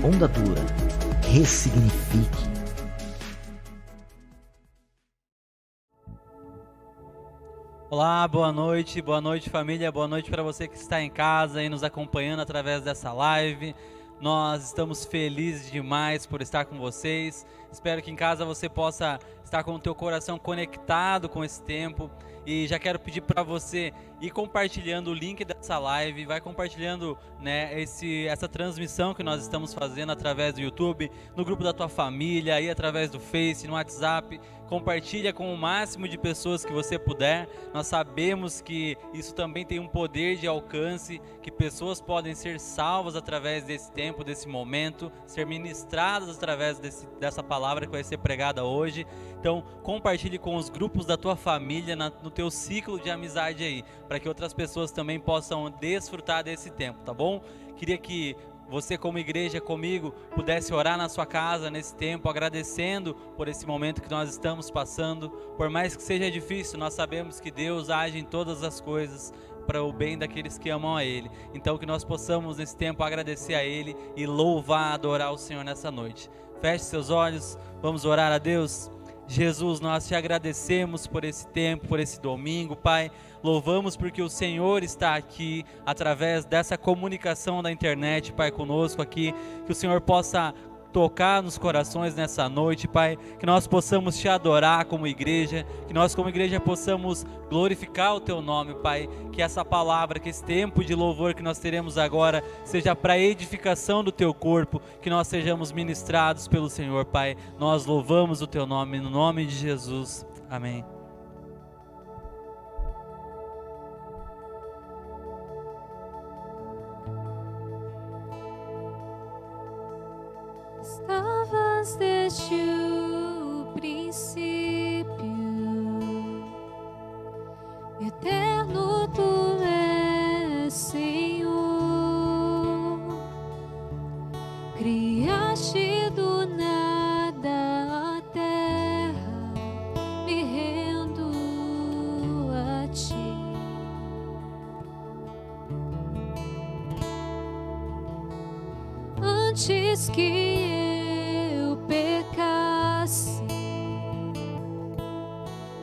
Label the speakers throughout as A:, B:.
A: Onda Dura. Ressignifique.
B: Olá, boa noite família, boa noite para você que está em casa e nos acompanhando através dessa live. Nós estamos felizes demais por estar com vocês. Espero que em casa você possa estar com o teu coração conectado com esse tempo. E já quero pedir para você ir compartilhando o link dessa live, vai compartilhando, né, essa transmissão que nós estamos fazendo através do YouTube, no grupo da tua família, aí através do Face, no WhatsApp. Compartilha com o máximo de pessoas que você puder. Nós sabemos que isso também tem um poder de alcance, que pessoas podem ser salvas através desse tempo, desse momento, ser ministradas através dessa palavra que vai ser pregada hoje. Então compartilhe com os grupos da tua família, no teu ciclo de amizade aí, para que outras pessoas também possam desfrutar desse tempo, tá bom? Queria que você, como igreja, comigo, pudesse orar na sua casa nesse tempo, agradecendo por esse momento que nós estamos passando. Por mais que seja difícil, nós sabemos que Deus age em todas as coisas para o bem daqueles que amam a Ele. Então que nós possamos nesse tempo agradecer a Ele e louvar, adorar o Senhor nessa noite. Feche seus olhos, vamos orar a Deus. Jesus, nós te agradecemos por esse tempo, por esse domingo, Pai. Louvamos porque o Senhor está aqui, através dessa comunicação da internet, Pai, conosco aqui. Que o Senhor possa tocar nos corações nessa noite, Pai. Que nós possamos te adorar como igreja, que nós como igreja possamos glorificar o teu nome, Pai. Que essa palavra, que esse tempo de louvor que nós teremos agora seja para edificação do teu corpo, que nós sejamos ministrados pelo Senhor, Pai. Nós louvamos o teu nome, no nome de Jesus. Amém.
C: Estavas desde o princípio, eterno tu és, Senhor. Criaste do nada a terra, me rendo a ti. Antes que pecasse,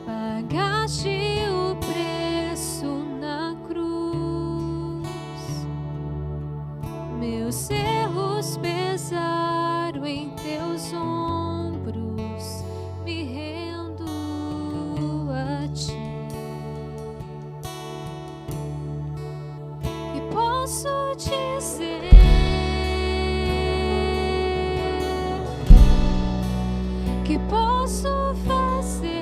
C: pagaste o preço na cruz. Meus erros pesaram em teus ombros, me rendo a ti. E posso dizer que posso fazer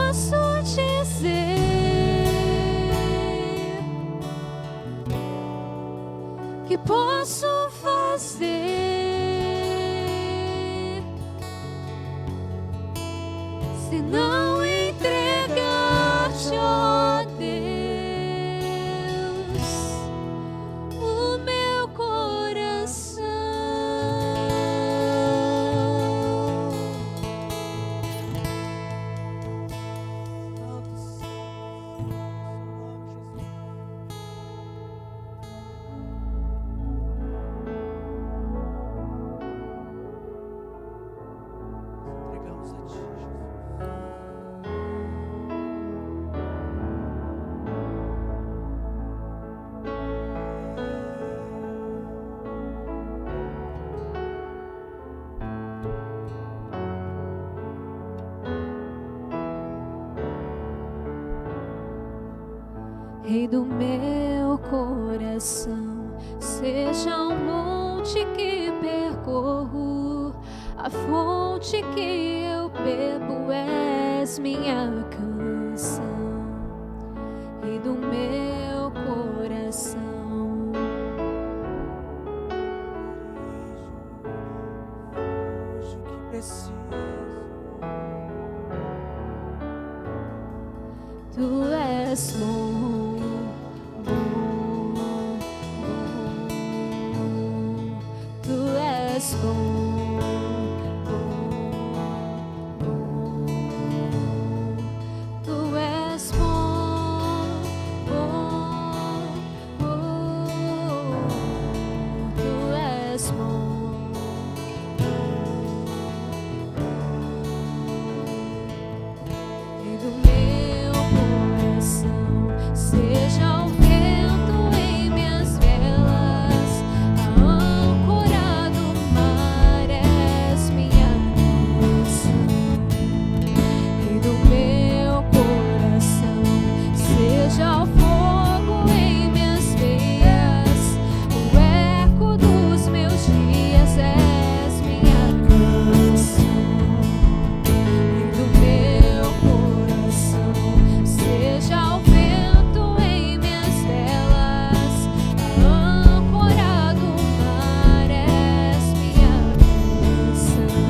C: posso dizer que posso fazer se não entregar-te, ó Deus, o meu coração?
B: Entregamos a Ti, Jesus.
C: Rei do meu coração, seja o monte que percorro, a fonte que eu bebo, és minha canção. Rei do meu coração,
B: Hoje o que preciso.
C: tu és bom, bom, bom. Tu és bom, bom, bom. Tu és bom, bom, bom. Tu és bom. Rei do meu coração, seja o vento em minhas velas, a âncora do mar, és minha canção. Rei do meu coração, seja o fogo em minhas veias, o eco dos meus dias, és minha canção. Rei do meu coração, seja o vento em minhas velas, a âncora do mar, és minha canção.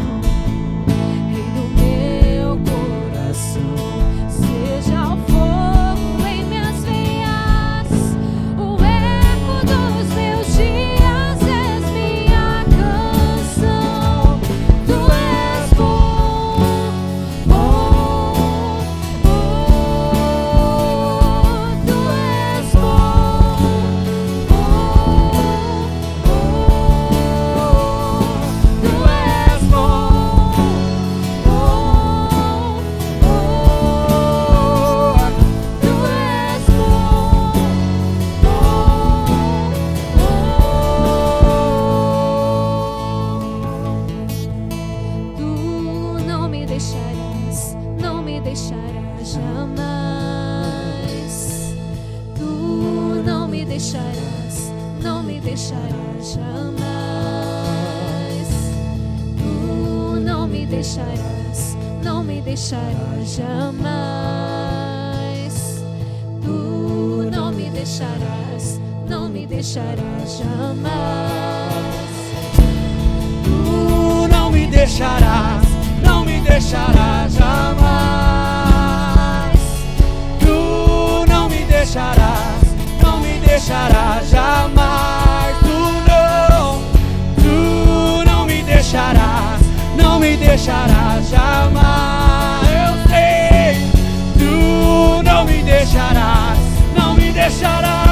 C: Rei do meu coração, seja o fogo em minhas veias, o eco dos meus dias, és minha canção. Tu és bom, bom, bom. Tu és bom, bom, bom. Tu és bom, Tu não me deixarás, não me deixarás jamais. Tu não me deixarás, não me deixarás jamais. Tu não me deixarás, não me deixarás jamais. Tu não me deixarás, não me deixarás jamais.
B: Tu não me deixarás, não me deixarás jamais. Tu não me deixarás, não me deixarás jamais. Tu não me deixarás, não me deixarás jamais. Eu sei, tu não me deixarás, não me deixarás.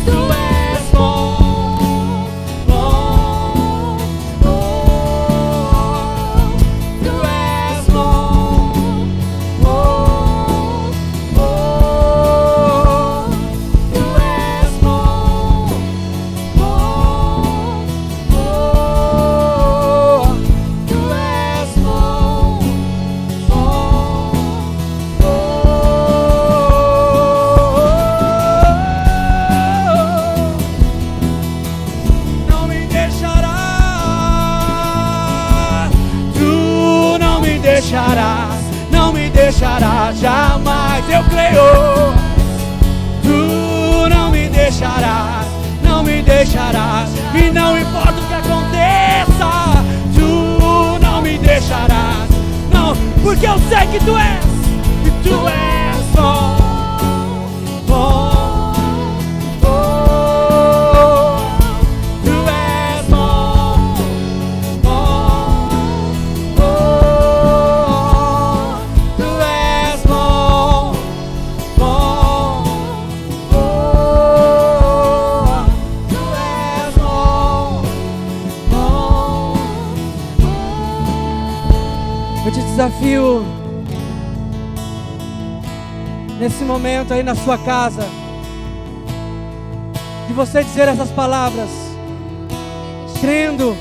B: Tu és bom, bom, bom. Tu és bom, bom, bom. Tu és bom, bom, bom. Tu és bom,
D: deixarás jamais, eu creio. Tu não me deixarás, não me deixarás, e não importa o que aconteça, tu não me deixarás, não, porque eu sei que tu és bom, bom, bom, tu és bom, bom, bom, tu és bom, bom, bom, tu és bom, bom. Eu te desafio nesse momento aí na sua casa, de você dizer essas palavras, crendo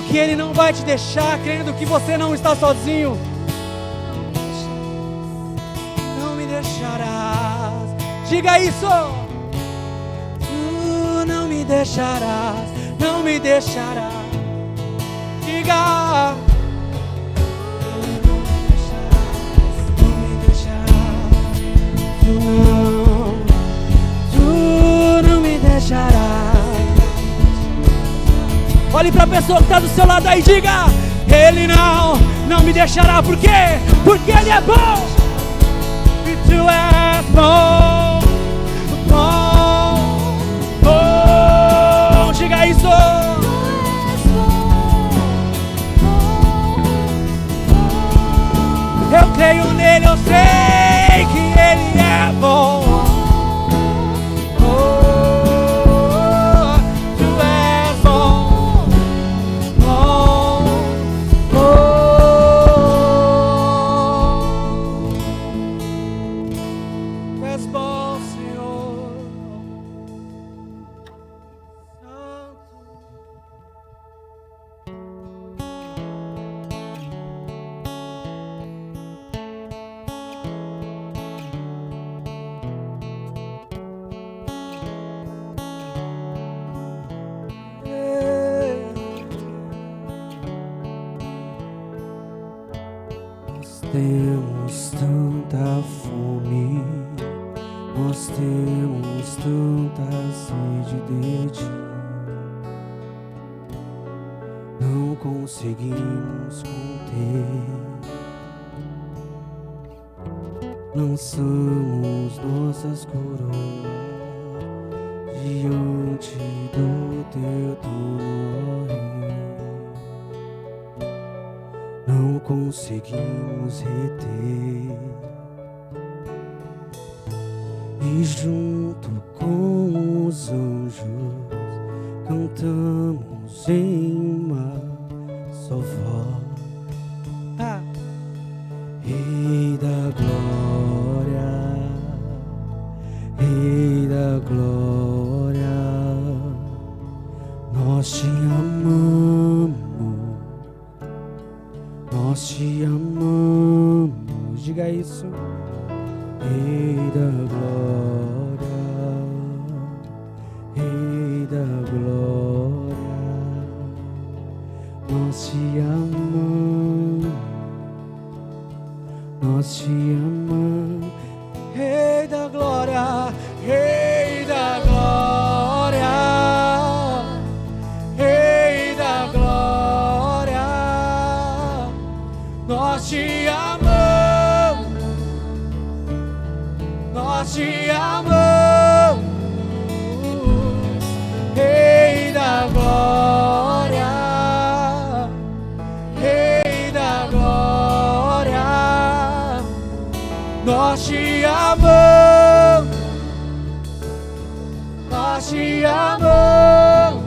D: que Ele não vai te deixar, crendo que você não está sozinho. Não me deixarás, diga isso. Tu não me deixarás, não me deixarás, diga. Tu não me deixarás. Olhe para a pessoa que está do seu lado aí e diga: Ele não me deixará. Por quê? Porque Ele é bom. E tu és bom, bom, bom. Diga isso. Eu creio nele, eu sei que Ele é bom. Oh, tu és bom, bom, bom. Tu és bom, Senhor. Temos tanta fome, nós temos tanta sede de ti, não conseguimos conter, lançamos nossas coroas diante do teu trono. Não conseguimos reter, e junto com os anjos cantamos em uma só voz: Rei da glória, Rei da glória, nós te amamos. Nós te amamos, diga isso. Rei da glória, Rei da glória, nós te amamos, nós te amamos. Rei da glória, Rei da glória, Rei da glória, nós te amamos, nós te amamos, Rei da glória, Rei da glória, nós te amamos, nós te amamos.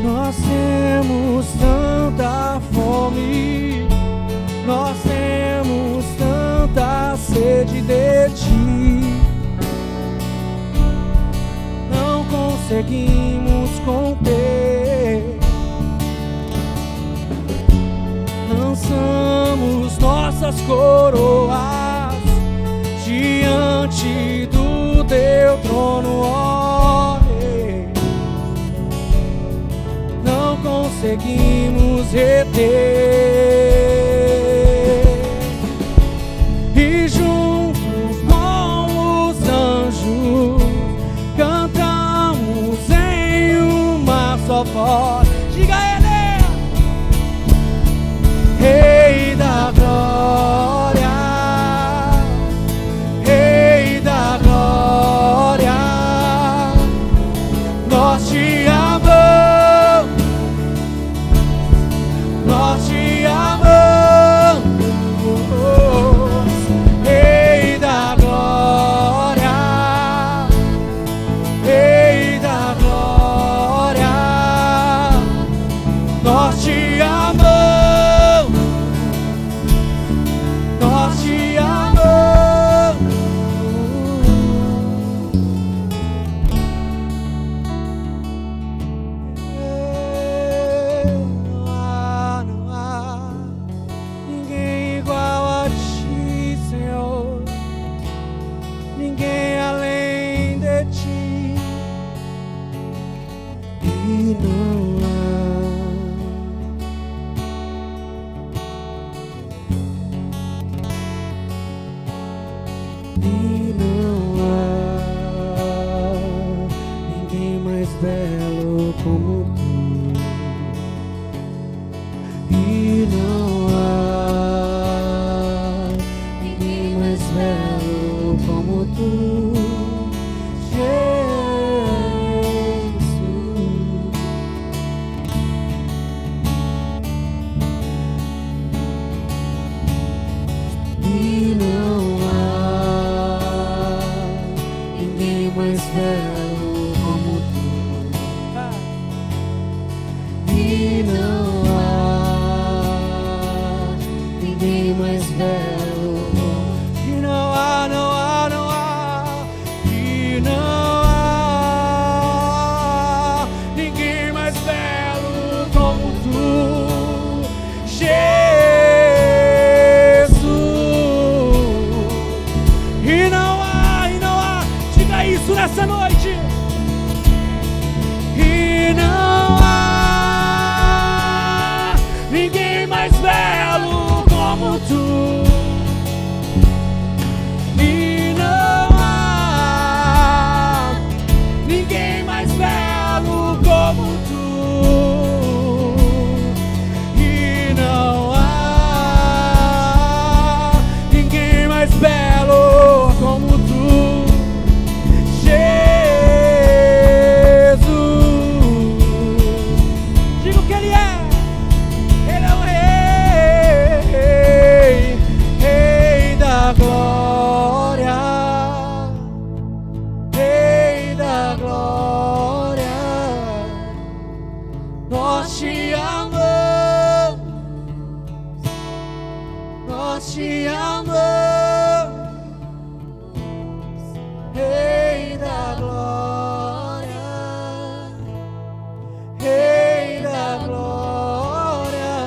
D: Nós temos tanta fome, nós temos tanta sede de ti, não conseguimos conter, lançamos nossas coroas diante diante do teu trono, ó Rei. Não conseguimos reter, e juntos com os anjos cantamos em uma só voz. Diga a Ele: Rei da glória, Rei da glória, nós te amamos, nós te amamos, Rei da glória, Rei da glória, nós te amamos. Nós te amamos. Não há ninguém igual a ti, Senhor. Ninguém além de ti. E não há. E não há ninguém mais belo como tu. E não há ninguém mais belo como tu, Jesus. E não há ninguém mais belo como tu. E não há ninguém mais belo como tu. E não há, não há, não há. E não há ninguém mais belo como tu, Jesus. E não há, diga isso nessa noite. E não há ninguém mais belo como tu. E não há ninguém mais belo como tu. E não há ninguém mais belo como tu, Jesus. Diga o que Ele é. Ele é o Rei, Rei da glória, Rei da glória. Nós te amamos, nós te amamos, Rei da glória, Rei da glória.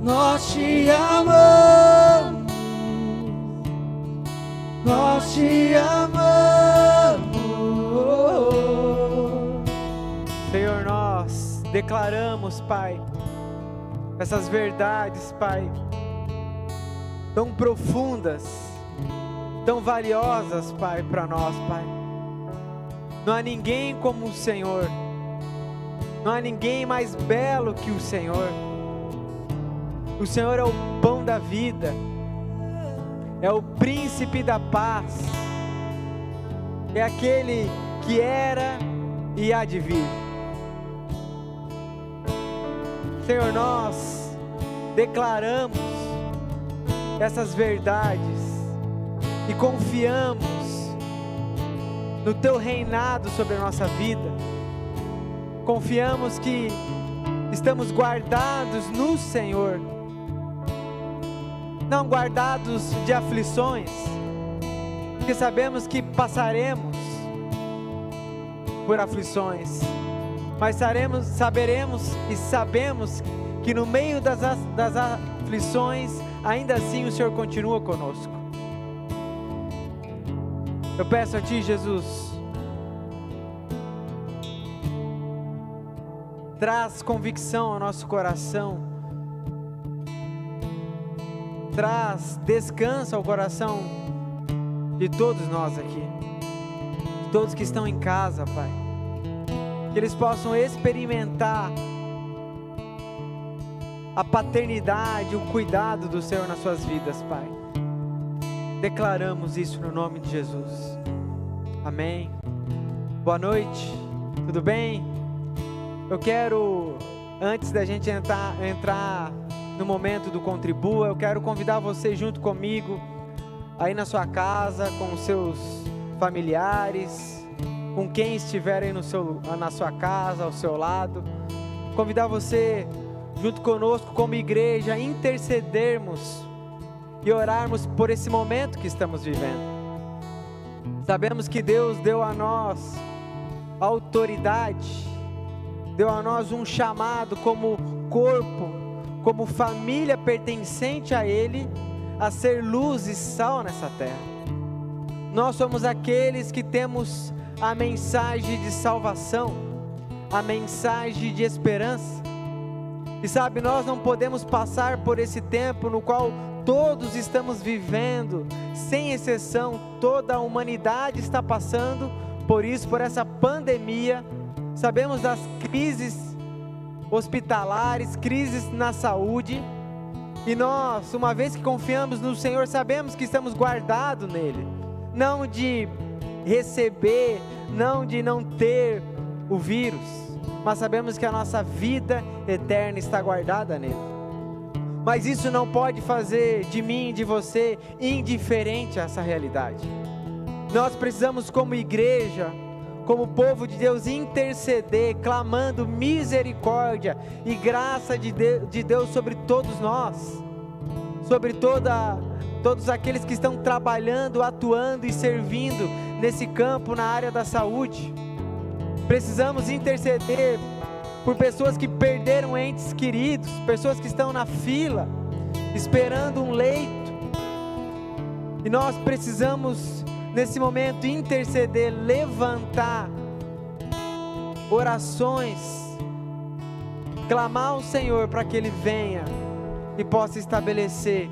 D: Nós te amamos, nós te amamos. Senhor, nós declaramos, Pai, essas verdades, Pai, tão profundas, tão valiosas, Pai, para nós, Pai. Não há ninguém como o Senhor, não há ninguém mais belo que o Senhor. O Senhor é o pão da vida, é o príncipe da paz, é aquele que era e há de vir. Senhor, nós declaramos essas verdades e confiamos no Teu reinado sobre a nossa vida. Confiamos que estamos guardados no Senhor, não guardados de aflições, porque sabemos que passaremos por aflições, mas saberemos e sabemos que no meio das aflições, ainda assim o Senhor continua conosco.
E: Eu peço a Ti, Jesus, traz convicção ao nosso coração, traz descanso ao coração de todos nós aqui, de todos que estão em casa, Pai, que eles possam experimentar a paternidade, o cuidado do Senhor nas suas vidas, Pai. Declaramos isso no nome de Jesus. Amém. Boa noite, tudo bem? Eu quero, antes da gente entrar no momento do Contribua, eu quero convidar você junto comigo, aí na sua casa, com os seus familiares, com quem estiver aí na sua casa, ao seu lado, convidar você, junto conosco como igreja, a intercedermos e orarmos por esse momento que estamos vivendo. Sabemos que Deus deu a nós autoridade, deu a nós um chamado como corpo, como família pertencente a Ele, a ser luz e sal nessa terra. Nós somos aqueles que temos a mensagem de salvação, a mensagem de esperança. E sabe, nós não podemos passar por esse tempo no qual todos estamos vivendo, sem exceção, toda a humanidade está passando por isso, por essa pandemia. Sabemos das crises hospitalares, crises na saúde, e nós, uma vez que confiamos no Senhor, sabemos que estamos guardados nele, não de receber, não de não ter o vírus, mas sabemos que a nossa vida eterna está guardada nele. Mas isso não pode fazer de mim e de você indiferente a essa realidade. Nós precisamos, como igreja, como povo de Deus, interceder, clamando misericórdia e graça de Deus sobre todos nós, sobre todos aqueles que estão trabalhando, atuando e servindo nesse campo, na área da saúde. Precisamos interceder por pessoas que perderam entes queridos, pessoas que estão na fila, esperando um leito. E nós precisamos, nesse momento, interceder, levantar orações, clamar ao Senhor para que Ele venha e possa estabelecer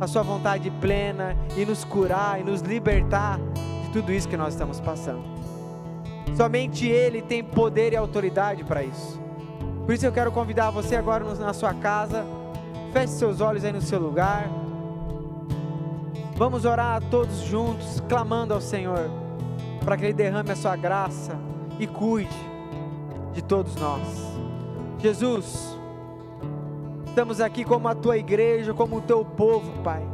E: a sua vontade plena e nos curar e nos libertar de tudo isso que nós estamos passando. Somente Ele tem poder e autoridade para isso. Por isso eu quero convidar você agora na sua casa, feche seus olhos aí no seu lugar. Vamos orar todos juntos, clamando ao Senhor, para que Ele derrame a sua graça e cuide de todos nós. Jesus, estamos aqui como a Tua igreja, como o Teu povo, Pai.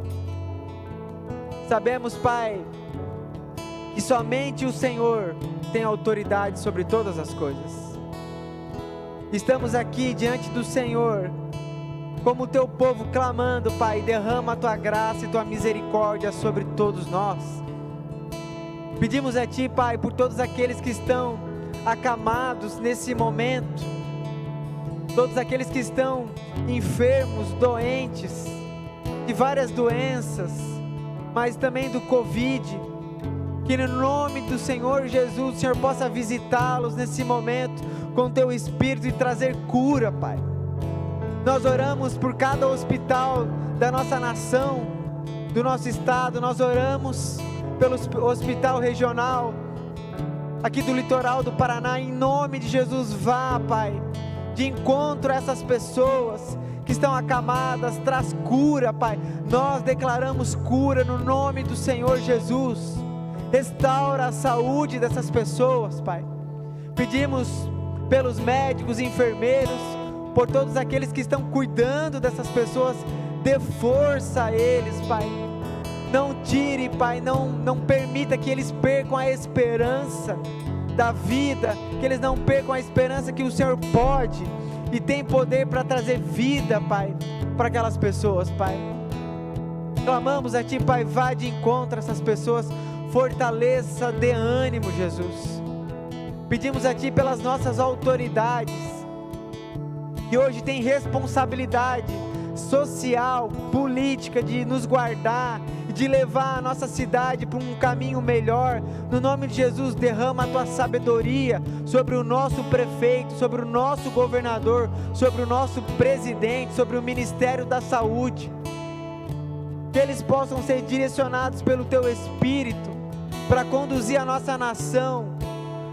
E: Sabemos, Pai, que somente o Senhor tem autoridade sobre todas as coisas. Estamos aqui diante do Senhor, como o Teu povo, clamando, Pai, derrama a Tua graça e Tua misericórdia sobre todos nós. Pedimos a Ti, Pai, por todos aqueles que estão acamados nesse momento, todos aqueles que estão enfermos, doentes, de várias doenças, mas também do Covid, que no nome do Senhor Jesus, o Senhor possa visitá-los nesse momento, com Teu Espírito e trazer cura, Pai. Nós oramos por cada hospital da nossa nação, do nosso estado. Nós oramos pelo hospital regional aqui do litoral do Paraná. Em nome de Jesus, vá, Pai, de encontro a essas pessoas que estão acamadas, traz cura, Pai. Nós declaramos cura no nome do Senhor Jesus. Restaura a saúde dessas pessoas, Pai. Pedimos pelos médicos, enfermeiros, por todos aqueles que estão cuidando dessas pessoas, dê força a eles, Pai. Não tire, Pai, não permita que eles percam a esperança da vida, que eles não percam a esperança que o Senhor pode e tem poder para trazer vida, Pai, para aquelas pessoas, Pai. Clamamos a Ti, Pai, vá de encontro a essas pessoas, fortaleça, dê ânimo, Jesus. Pedimos a Ti pelas nossas autoridades, que hoje tem responsabilidade social, política, de nos guardar, de levar a nossa cidade para um caminho melhor. No nome de Jesus, derrama a tua sabedoria sobre o nosso prefeito, sobre o nosso governador, sobre o nosso presidente, sobre o Ministério da Saúde. Que eles possam ser direcionados pelo teu Espírito para conduzir a nossa nação,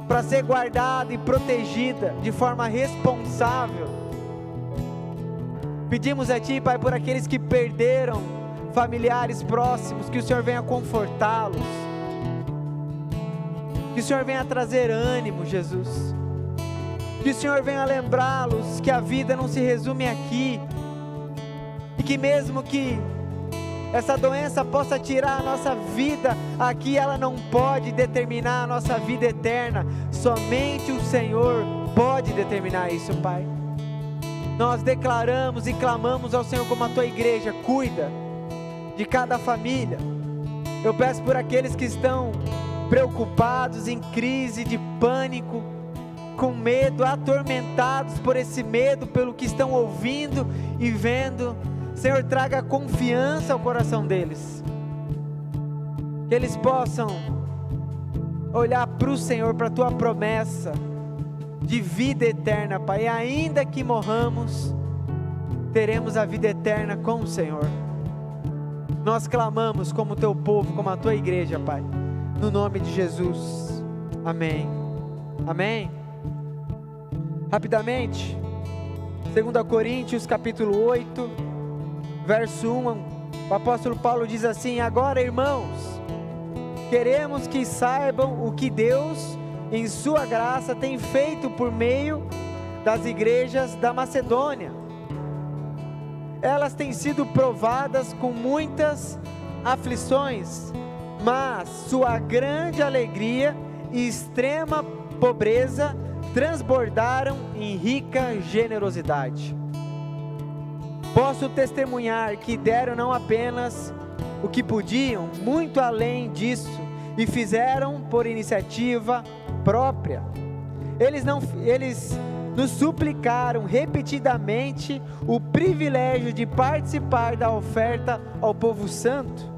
E: para ser guardada e protegida de forma responsável. Pedimos a Ti, Pai, por aqueles que perderam familiares próximos, que o Senhor venha confortá-los, que o Senhor venha trazer ânimo, Jesus, que o Senhor venha lembrá-los que a vida não se resume aqui, e que mesmo que essa doença possa tirar a nossa vida aqui, ela não pode determinar a nossa vida eterna. Somente o Senhor pode determinar isso, Pai. Nós declaramos e clamamos ao Senhor como a Tua igreja, cuida de cada família. Eu peço por aqueles que estão preocupados, em crise de pânico, com medo, atormentados por esse medo, pelo que estão ouvindo e vendo. Senhor, traga confiança ao coração deles, que eles possam olhar para o Senhor, para a Tua promessa de vida eterna, Pai. E ainda que morramos, teremos a vida eterna com o Senhor. Nós clamamos como Teu povo, como a Tua igreja, Pai, no nome de Jesus, amém, amém. Rapidamente, 2 Coríntios capítulo 8, verso 1, o apóstolo Paulo diz assim: agora, irmãos, queremos que saibam o que Deus, em sua graça, tem feito por meio das igrejas da Macedônia. Elas têm sido provadas com muitas aflições, mas sua grande alegria e extrema pobreza transbordaram em rica generosidade. Posso testemunhar que deram não apenas o que podiam, muito além disso, e fizeram por iniciativa própria. Eles nos suplicaram repetidamente o privilégio de participar da oferta ao povo santo.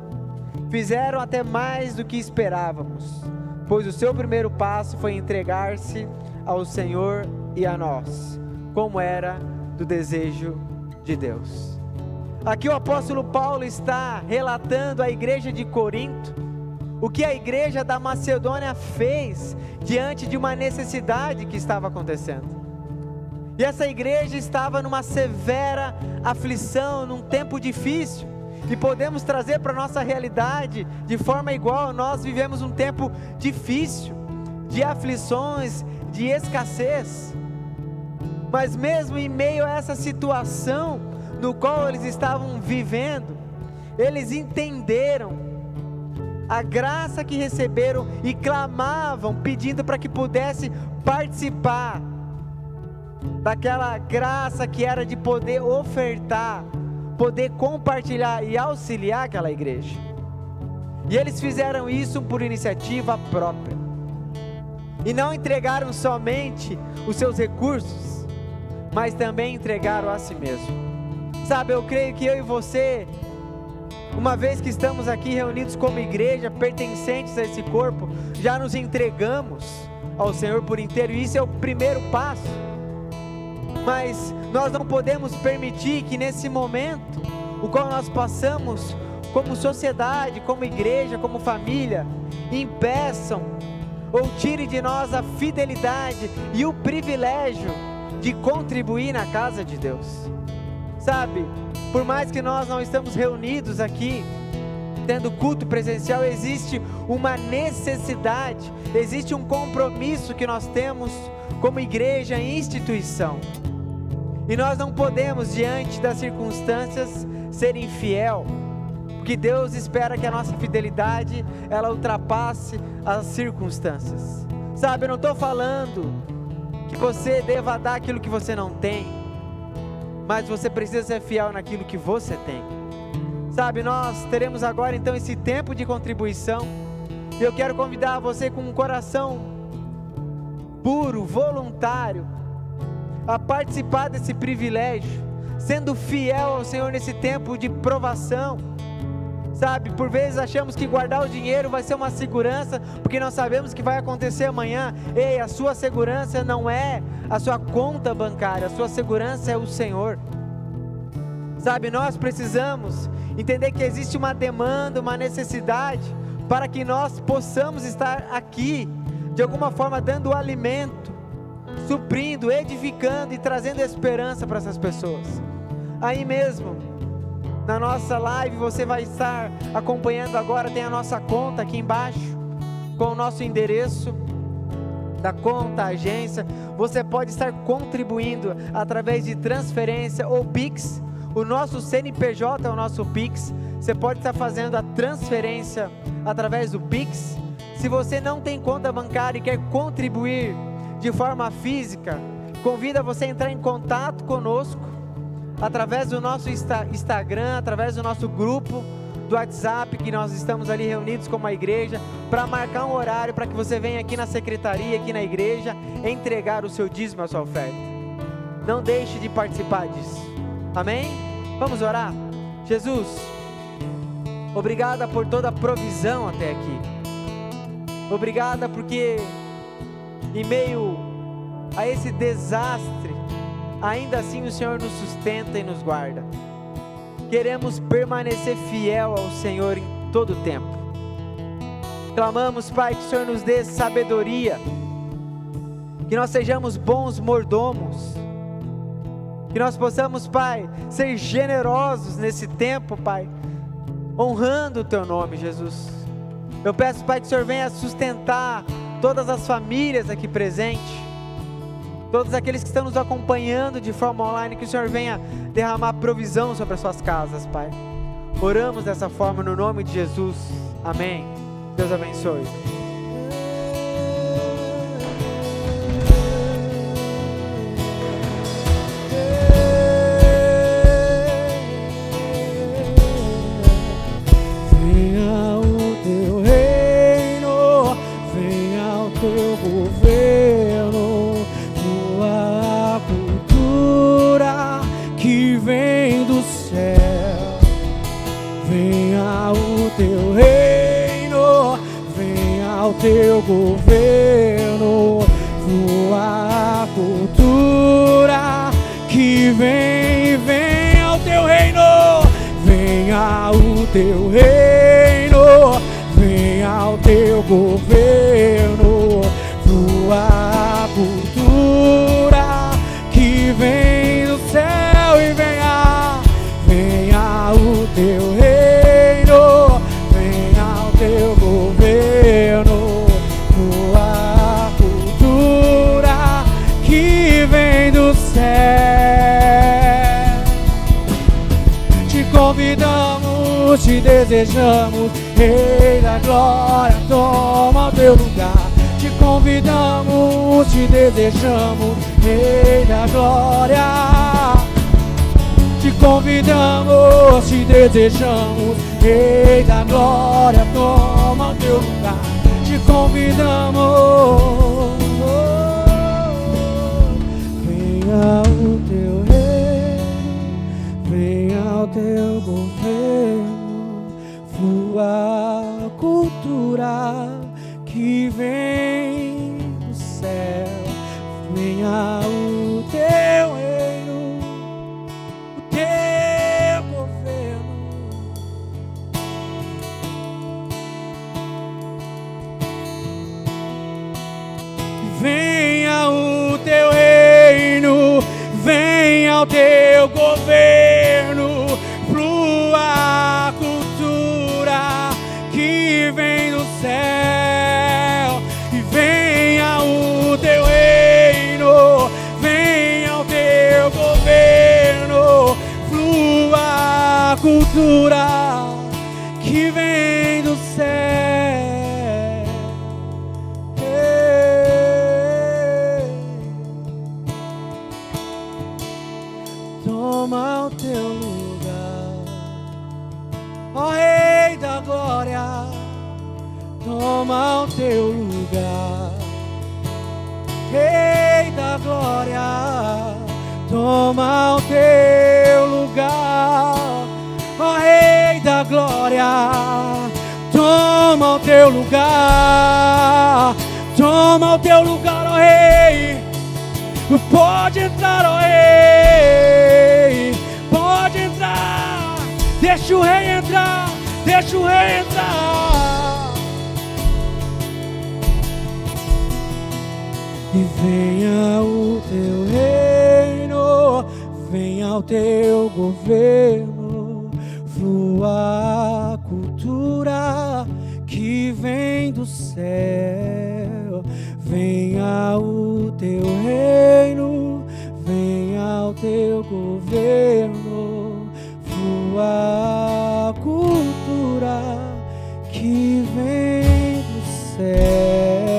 E: Fizeram até mais do que esperávamos, pois o seu primeiro passo foi entregar-se ao Senhor e a nós, como era do desejo de Deus. Aqui o apóstolo Paulo está relatando à igreja de Corinto o que a igreja da Macedônia fez diante de uma necessidade que estava acontecendo. E essa igreja estava numa severa aflição, num tempo difícil, e podemos trazer para a nossa realidade de forma igual. Nós vivemos um tempo difícil, de aflições, de escassez. Mas mesmo em meio a essa situação no qual eles estavam vivendo, eles entenderam a graça que receberam e clamavam, pedindo para que pudesse participar daquela graça que era de poder ofertar, poder compartilhar e auxiliar aquela igreja. E eles fizeram isso por iniciativa própria, e não entregaram somente os seus recursos, mas também entregaram a si mesmo. Sabe, eu creio que eu e você, uma vez que estamos aqui reunidos como igreja, pertencentes a esse corpo, já nos entregamos ao Senhor por inteiro, e isso é o primeiro passo. Mas nós não podemos permitir que nesse momento, o qual nós passamos como sociedade, como igreja, como família, impeçam ou tirem de nós a fidelidade e o privilégio de contribuir na casa de Deus. Sabe, por mais que nós não estamos reunidos aqui, tendo culto presencial, existe uma necessidade, existe um compromisso que nós temos como igreja e instituição. E nós não podemos, diante das circunstâncias, ser infiel, porque Deus espera que a nossa fidelidade, ela ultrapasse as circunstâncias. Sabe, eu não estou falando que você deva dar aquilo que você não tem, mas você precisa ser fiel naquilo que você tem. Sabe, nós teremos agora então esse tempo de contribuição, e eu quero convidar você com um coração puro, voluntário, a participar desse privilégio, sendo fiel ao Senhor nesse tempo de provação, Sabe, por vezes achamos que guardar o dinheiro vai ser uma segurança, porque nós sabemos que vai acontecer amanhã. Ei, a sua segurança não é a sua conta bancária, a sua segurança é o Senhor. Sabe, nós precisamos entender que existe uma demanda, uma necessidade, para que nós possamos estar aqui, de alguma forma dando alimento, suprindo, edificando e trazendo esperança para essas pessoas. Aí mesmo, na nossa live, você vai estar acompanhando agora, tem a nossa conta aqui embaixo, com o nosso endereço da conta, agência. Você pode estar contribuindo através de transferência ou Pix. O nosso CNPJ é o nosso Pix. Você pode estar fazendo a transferência através do Pix. Se você não tem conta bancária e quer contribuir de forma física, convido você a entrar em contato conosco através do nosso Instagram, através do nosso grupo do WhatsApp, que nós estamos ali reunidos como a igreja, para marcar um horário para que você venha aqui na secretaria, aqui na igreja, entregar o seu dízimo, a sua oferta. Não deixe de participar disso. Amém? Vamos orar? Jesus, obrigada por toda a provisão até aqui. Obrigada porque em meio a esse desastre, ainda assim o Senhor nos sustenta e nos guarda. Queremos permanecer fiel ao Senhor em todo o tempo. Clamamos, Pai, que o Senhor nos dê sabedoria, que nós sejamos bons mordomos, que nós possamos, Pai, ser generosos nesse tempo, Pai, honrando o Teu nome, Jesus. Eu peço, Pai, que o Senhor venha sustentar todas as famílias aqui presentes, todos aqueles que estão nos acompanhando de forma online, que o Senhor venha derramar provisão sobre as suas casas, Pai. Oramos dessa forma no nome de Jesus. Amém. Deus abençoe.
D: Venha o teu reino, venha o teu governo, tua cultura que vem do céu. Venha o teu reino, venha o teu governo, tua cultura que vem, venha o teu reino, venha o teu reino, venha o teu governo, tua cultura que vem do céu e venha, venha o teu reino, venha o teu governo, tua cultura que vem do céu. Te convidamos, te desejamos, Rei da glória, toma o teu lugar. Te convidamos, te desejamos, Rei da glória. Te convidamos, te desejamos, Rei da glória, toma o teu lugar. Te convidamos, venha o teu reino, venha o teu governo, tua cultura que vem do céu. Venha o teu reino, o teu governo. Venha o teu reino, venha o teu governo, tua cultura que vem do céu. E venha o teu reino, venha o teu governo, tua cultura que vem do céu. Toma o teu lugar, ó Rei da glória, toma o teu lugar. Rei da glória, toma o teu lugar, ó Rei da glória, toma o teu lugar, toma o teu lugar, ó Rei. Pode entrar, ó Rei, pode entrar, deixa o Rei entrar, deixa o Rei entrar. E venha o teu reino, venha o teu governo, flua a cultura que vem do céu. Venha o teu reino, venha o teu governo, flua a cultura que vem do céu.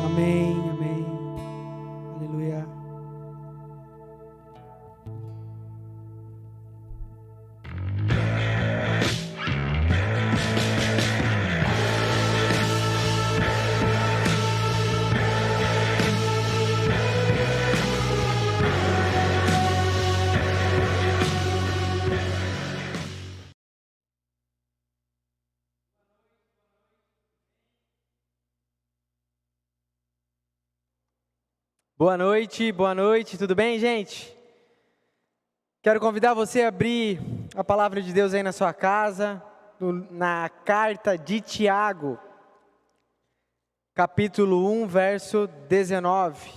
D: Amém, amém. Aleluia.
E: Boa noite, tudo bem, gente? Quero convidar você a abrir a palavra de Deus aí na sua casa, na carta de Tiago, capítulo 1, verso 19.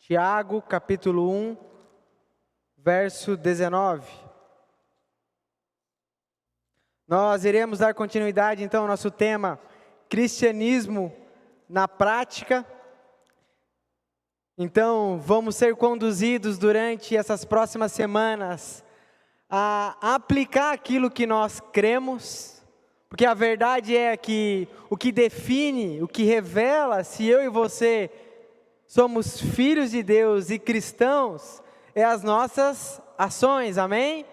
E: Tiago, capítulo 1, verso 19. Nós iremos dar continuidade então ao nosso tema, cristianismo na prática. Então, vamos ser conduzidos durante essas próximas semanas a aplicar aquilo que nós cremos, porque a verdade é que o que define, o que revela se eu e você somos filhos de Deus e cristãos, é as nossas ações, amém?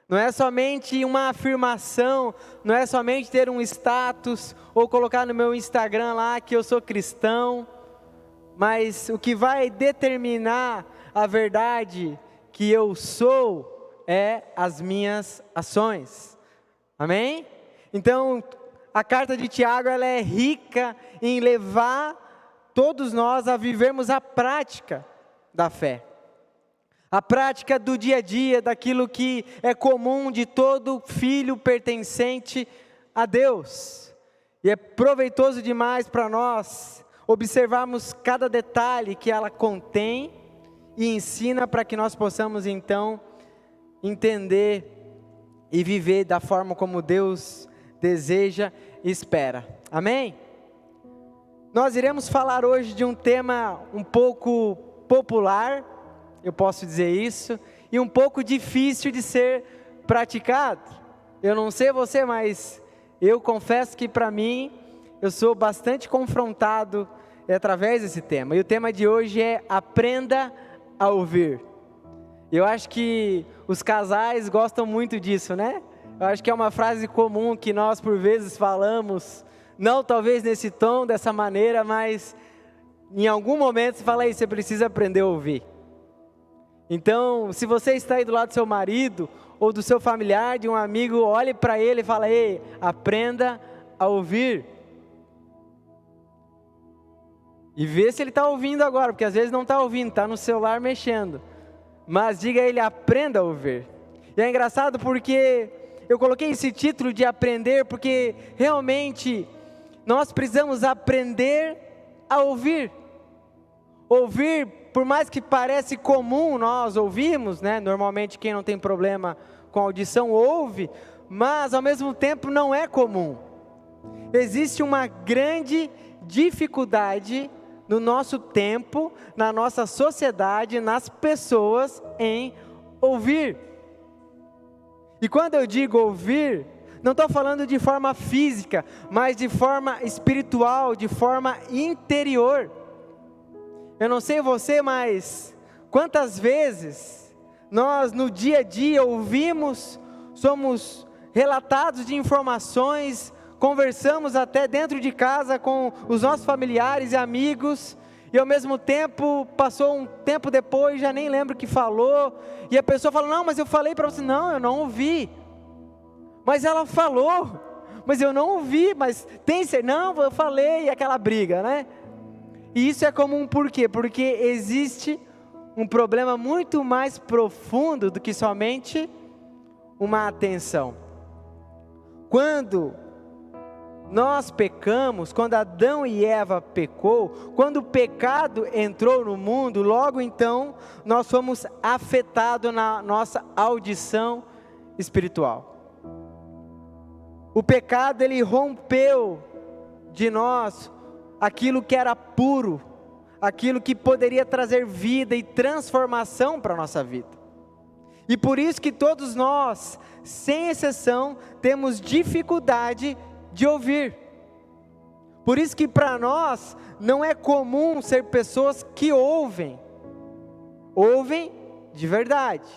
E: Não é somente uma afirmação, não é somente ter um status ou colocar no meu Instagram lá que eu sou cristão, mas o que vai determinar a verdade que eu sou é as minhas ações, amém? Então, a carta de Tiago, ela é rica em levar todos nós a vivermos a prática da fé, a prática do dia a dia, daquilo que é comum de todo filho pertencente a Deus, e é proveitoso demais para nós observarmos cada detalhe que ela contém e ensina para que nós possamos então entender e viver da forma como Deus deseja e espera. Amém? Nós iremos falar hoje de um tema um pouco popular, eu posso dizer isso, e um pouco difícil de ser praticado. Eu não sei você, mas eu confesso que para mim eu sou bastante confrontado através desse tema. E o tema de hoje é aprenda a ouvir. Eu acho que os casais gostam muito disso, né? Eu acho que é uma frase comum que nós por vezes falamos, não talvez nesse tom, dessa maneira, mas em algum momento você fala aí, você precisa aprender a ouvir. Então, se você está aí do lado do seu marido, ou do seu familiar, de um amigo, olhe para ele e fala, ei, aprenda a ouvir. E vê se ele está ouvindo agora, porque às vezes não está ouvindo, está no celular mexendo. Mas diga a ele, aprenda a ouvir. E é engraçado porque eu coloquei esse título de aprender, porque realmente nós precisamos aprender a ouvir. Ouvir, por mais que parece comum nós ouvirmos, né? Normalmente quem não tem problema com audição ouve, mas ao mesmo tempo não é comum. Existe uma grande dificuldade no nosso tempo, na nossa sociedade, nas pessoas em ouvir. E quando eu digo ouvir, não estou falando de forma física, mas de forma espiritual, de forma interior. Eu não sei você, mas quantas vezes nós no dia a dia ouvimos, somos relatados de informações, conversamos até dentro de casa com os nossos familiares e amigos, e ao mesmo tempo, passou um tempo depois, já nem lembro o que falou, e a pessoa fala, não, mas eu falei para você, não, eu não ouvi, mas ela falou, mas eu não ouvi, mas tem certeza, não, eu falei, e aquela briga, né? E isso é comum por quê? Porque existe um problema muito mais profundo do que somente uma atenção. Quando nós pecamos, quando Adão e Eva pecou, quando o pecado entrou no mundo, logo então nós fomos afetados na nossa audição espiritual. O pecado, ele rompeu de nós aquilo que era puro, aquilo que poderia trazer vida e transformação para a nossa vida. E por isso que todos nós, sem exceção, temos dificuldade de ouvir. Por isso que para nós não é comum ser pessoas que ouvem de verdade.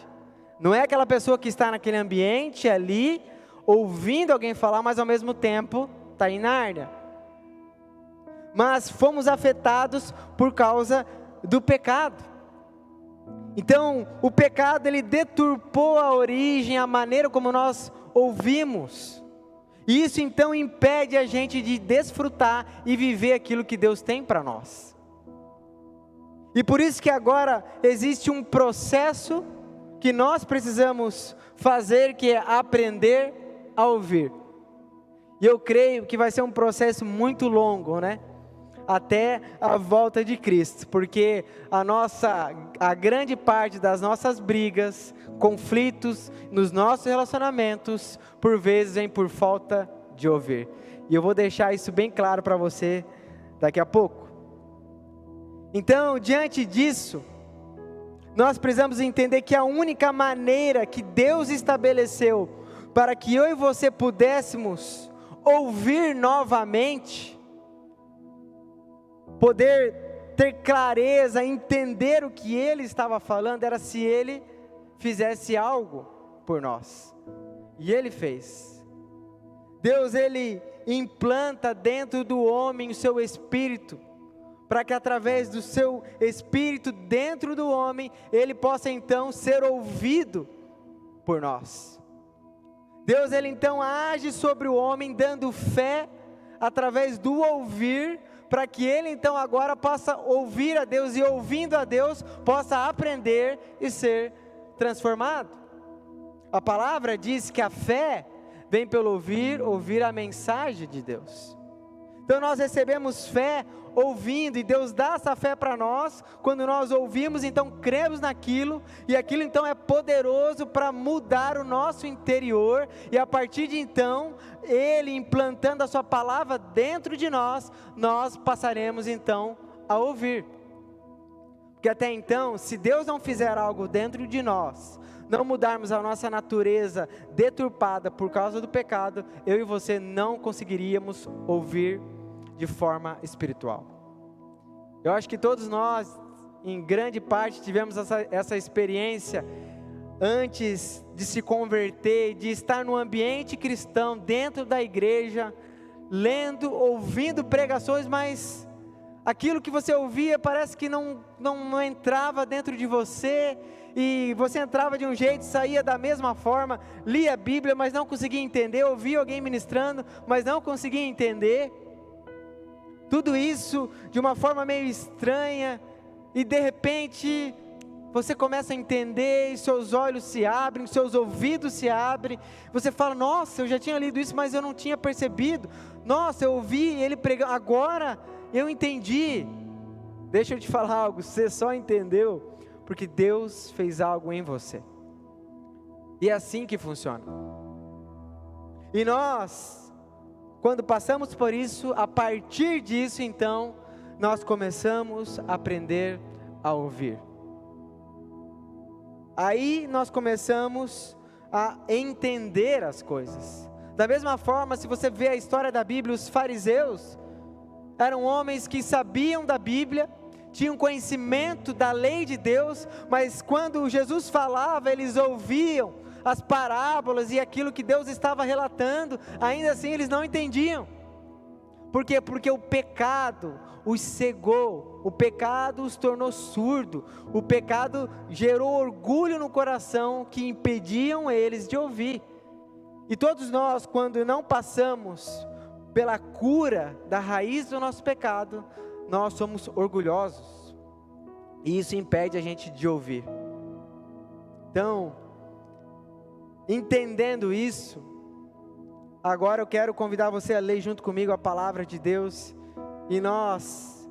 E: Não é aquela pessoa que está naquele ambiente ali, ouvindo alguém falar, mas ao mesmo tempo está em Nárnia. Mas fomos afetados por causa do pecado. Então, o pecado, ele deturpou a origem, a maneira como nós ouvimos. E isso então impede a gente de desfrutar e viver aquilo que Deus tem para nós. E por isso que agora existe um processo que nós precisamos fazer, que é aprender a ouvir. E eu creio que vai ser um processo muito longo, né? Até a volta de Cristo, porque a grande parte das nossas brigas, conflitos nos nossos relacionamentos, por vezes vem por falta de ouvir. E eu vou deixar isso bem claro para você daqui a pouco. Então, diante disso, nós precisamos entender que a única maneira que Deus estabeleceu para que eu e você pudéssemos ouvir novamente, poder ter clareza, entender o que Ele estava falando, era se Ele fizesse algo por nós. E Ele fez. Deus, Ele implanta dentro do homem o seu espírito, para que através do seu espírito dentro do homem, ele possa então ser ouvido por nós. Deus, ele então age sobre o homem, dando fé através do ouvir, para que ele então agora possa ouvir a Deus, e ouvindo a Deus, possa aprender e ser transformado. A palavra diz que a fé vem pelo ouvir a mensagem de Deus. Então nós recebemos fé ouvindo, e Deus dá essa fé para nós. Quando nós ouvimos, então cremos naquilo, e aquilo então é poderoso para mudar o nosso interior, e a partir de então, Ele implantando a sua palavra dentro de nós, nós passaremos então a ouvir. Porque até então, se Deus não fizer algo dentro de nós, não mudarmos a nossa natureza deturpada por causa do pecado, eu e você não conseguiríamos ouvir de forma espiritual. Eu acho que todos nós, em grande parte, tivemos essa experiência antes de se converter, de estar no ambiente cristão, dentro da igreja, lendo, ouvindo pregações, mas aquilo que você ouvia parece que não entrava dentro de você, e você entrava de um jeito, saía da mesma forma, lia a Bíblia, mas não conseguia entender, ouvia alguém ministrando, mas não conseguia entender. Tudo isso de uma forma meio estranha, e de repente você começa a entender, e seus olhos se abrem, seus ouvidos se abrem, você fala, nossa, eu já tinha lido isso, mas eu não tinha percebido, nossa, eu ouvi ele pregando, agora eu entendi. Deixa eu te falar algo, você só entendeu porque Deus fez algo em você, e é assim que funciona. E nós, quando passamos por isso, a partir disso então, nós começamos a aprender a ouvir. Aí nós começamos a entender as coisas. Da mesma forma, se você vê a história da Bíblia, os fariseus eram homens que sabiam da Bíblia, tinham conhecimento da lei de Deus, mas quando Jesus falava, eles ouviam as parábolas e aquilo que Deus estava relatando, ainda assim eles não entendiam. Por quê? Porque o pecado os cegou, o pecado os tornou surdo, o pecado gerou orgulho no coração que impediam eles de ouvir. E todos nós, quando não passamos pela cura da raiz do nosso pecado, nós somos orgulhosos, e isso impede a gente de ouvir. Então, entendendo isso, agora eu quero convidar você a ler junto comigo a palavra de Deus, e nós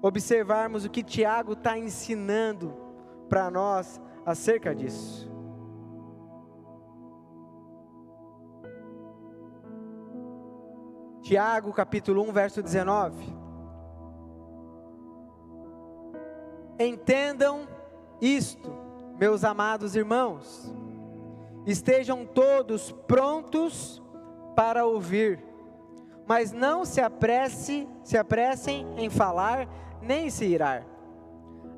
E: observarmos o que Tiago está ensinando para nós acerca disso. Tiago capítulo 1, verso 19. Entendam isto, meus amados irmãos, estejam todos prontos para ouvir, mas não se apressem em falar, nem se irar.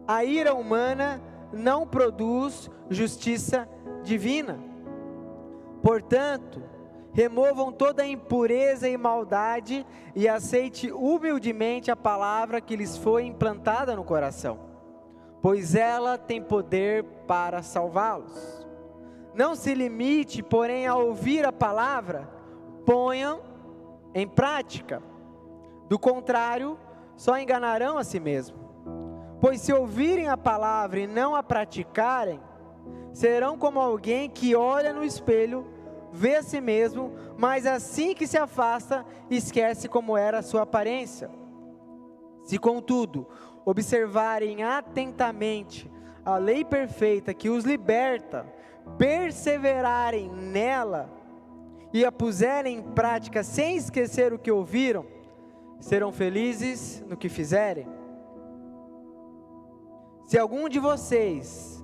E: A ira humana não produz justiça divina. Portanto, removam toda a impureza e maldade e aceite humildemente a palavra que lhes foi implantada no coração, pois ela tem poder para salvá-los. Não se limite, porém, a ouvir a palavra, ponham em prática. Do contrário, só enganarão a si mesmo. Pois se ouvirem a palavra e não a praticarem, serão como alguém que olha no espelho, vê a si mesmo, mas assim que se afasta, esquece como era a sua aparência. Se, contudo, observarem atentamente a lei perfeita que os liberta, perseverarem nela e a puserem em prática sem esquecer o que ouviram, serão felizes no que fizerem. Se algum de vocês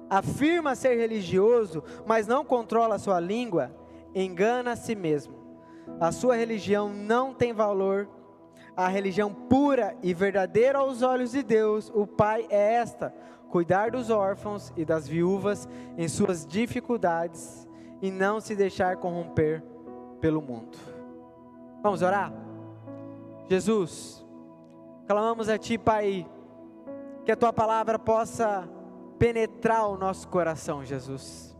E: afirma ser religioso, mas não controla a sua língua, engana a si mesmo. A sua religião não tem valor. A religião pura e verdadeira aos olhos de Deus, o Pai, é esta: cuidar dos órfãos e das viúvas em suas dificuldades e não se deixar corromper pelo mundo. Vamos orar? Jesus, clamamos a Ti, Pai, que a Tua palavra possa penetrar o nosso coração, Jesus.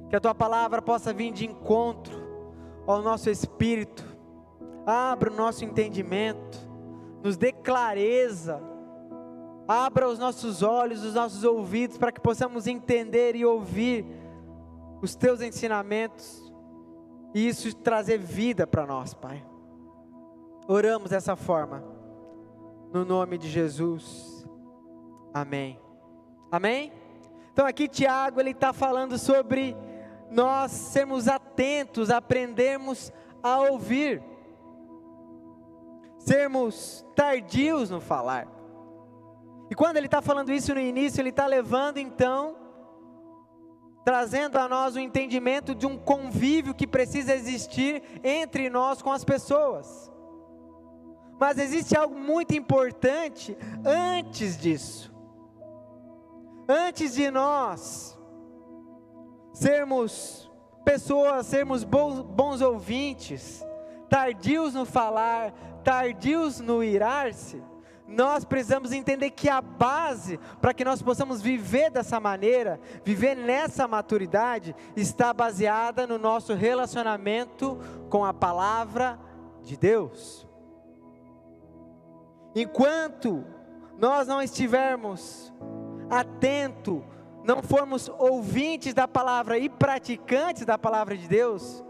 E: Que a Tua palavra possa vir de encontro ao nosso espírito. Abra o nosso entendimento, nos dê clareza, abra os nossos olhos, os nossos ouvidos, para que possamos entender e ouvir os Teus ensinamentos, e isso trazer vida para nós, Pai. Oramos dessa forma, no nome de Jesus, amém. Amém? Então aqui Tiago, ele está falando sobre nós sermos atentos, aprendermos a ouvir, sermos tardios no falar. E quando ele está falando isso no início, ele está levando então, trazendo a nós o entendimento de um convívio que precisa existir entre nós com as pessoas. Mas existe algo muito importante antes disso. Antes de nós sermos pessoas, sermos bons ouvintes, tardios no falar, tardios no irar-se, nós precisamos entender que a base para que nós possamos viver dessa maneira, viver nessa maturidade, está baseada no nosso relacionamento com a palavra de Deus. Enquanto nós não estivermos atentos, não formos ouvintes da palavra e praticantes da palavra de Deus,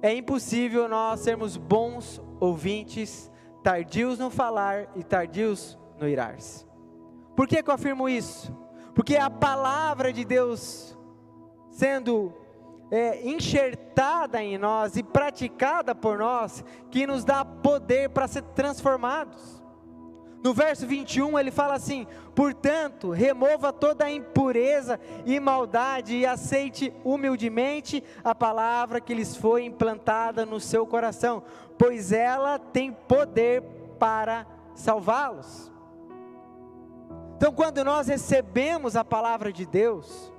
E: é impossível nós sermos bons ouvintes, tardios no falar e tardios no irar-se. Por que eu afirmo isso? Porque a palavra de Deus sendo enxertada em nós e praticada por nós, que nos dá poder para ser transformados. No verso 21 ele fala assim: portanto, remova toda a impureza e maldade e aceite humildemente a palavra que lhes foi implantada no seu coração, pois ela tem poder para salvá-los. Então, quando nós recebemos a palavra de Deus,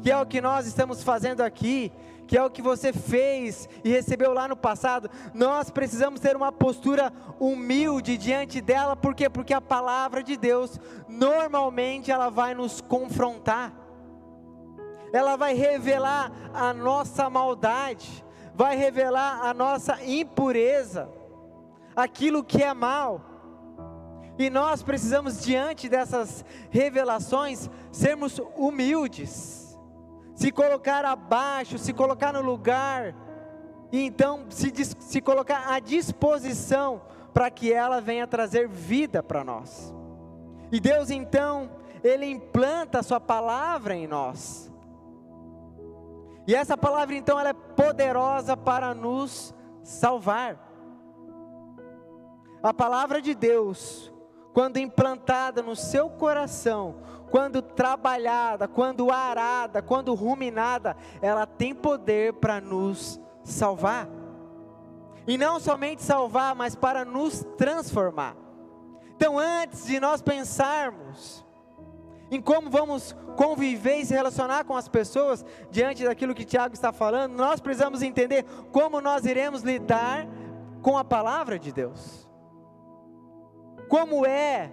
E: que é o que nós estamos fazendo aqui, que é o que você fez e recebeu lá no passado, nós precisamos ter uma postura humilde diante dela. Por quê? Porque a palavra de Deus, normalmente ela vai nos confrontar, ela vai revelar a nossa maldade, vai revelar a nossa impureza, aquilo que é mal. E nós precisamos, diante dessas revelações, sermos humildes, se colocar abaixo, se colocar no lugar, e então se colocar à disposição, para que ela venha trazer vida para nós. E Deus então, Ele implanta a sua palavra em nós, e essa palavra então ela é poderosa para nos salvar. A palavra de Deus, quando implantada no seu coração, quando trabalhada, quando arada, quando ruminada, ela tem poder para nos salvar. E não somente salvar, mas para nos transformar. Então, antes de nós pensarmos em como vamos conviver e se relacionar com as pessoas, diante daquilo que Tiago está falando, nós precisamos entender como nós iremos lidar com a palavra de Deus. Como é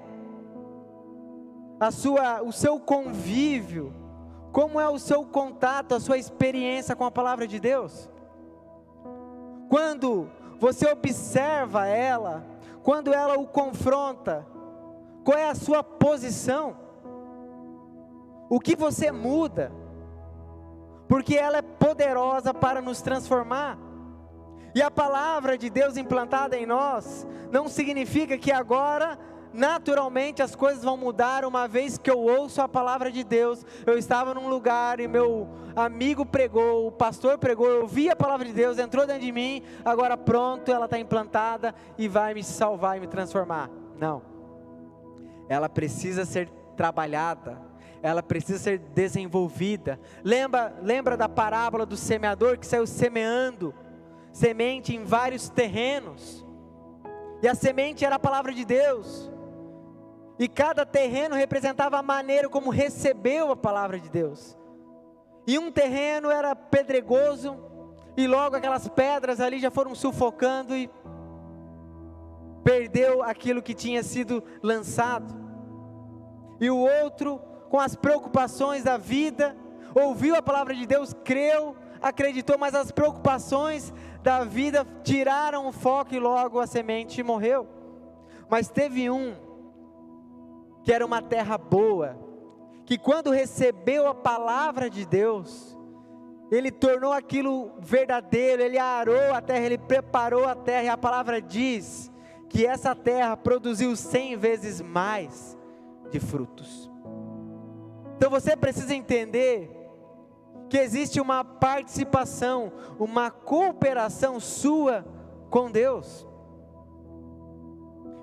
E: o seu convívio, como é o seu contato, a sua experiência com a palavra de Deus? Quando você observa ela, quando ela o confronta, qual é a sua posição? O que você muda? Porque ela é poderosa para nos transformar. E a palavra de Deus implantada em nós, não significa que agora, naturalmente, as coisas vão mudar, uma vez que eu ouço a palavra de Deus. Eu estava num lugar e meu amigo pregou, o pastor pregou, eu vi a palavra de Deus, entrou dentro de mim, agora pronto, ela está implantada e vai me salvar e me transformar. Não, ela precisa ser trabalhada, ela precisa ser desenvolvida. Lembra da parábola do semeador que saiu semeando semente em vários terrenos, e a semente era a palavra de Deus, e cada terreno representava a maneira como recebeu a palavra de Deus. E um terreno era pedregoso, e logo aquelas pedras ali já foram sufocando, e perdeu aquilo que tinha sido lançado. E o outro, com as preocupações da vida, ouviu a palavra de Deus, creu, acreditou, mas as preocupações da vida tiraram o foco, e logo a semente morreu. Mas teve um que era uma terra boa, que quando recebeu a palavra de Deus, ele tornou aquilo verdadeiro, ele arou a terra, ele preparou a terra, e a palavra diz que essa terra produziu 100 vezes mais de frutos. Então você precisa entender que existe uma participação, uma cooperação sua com Deus.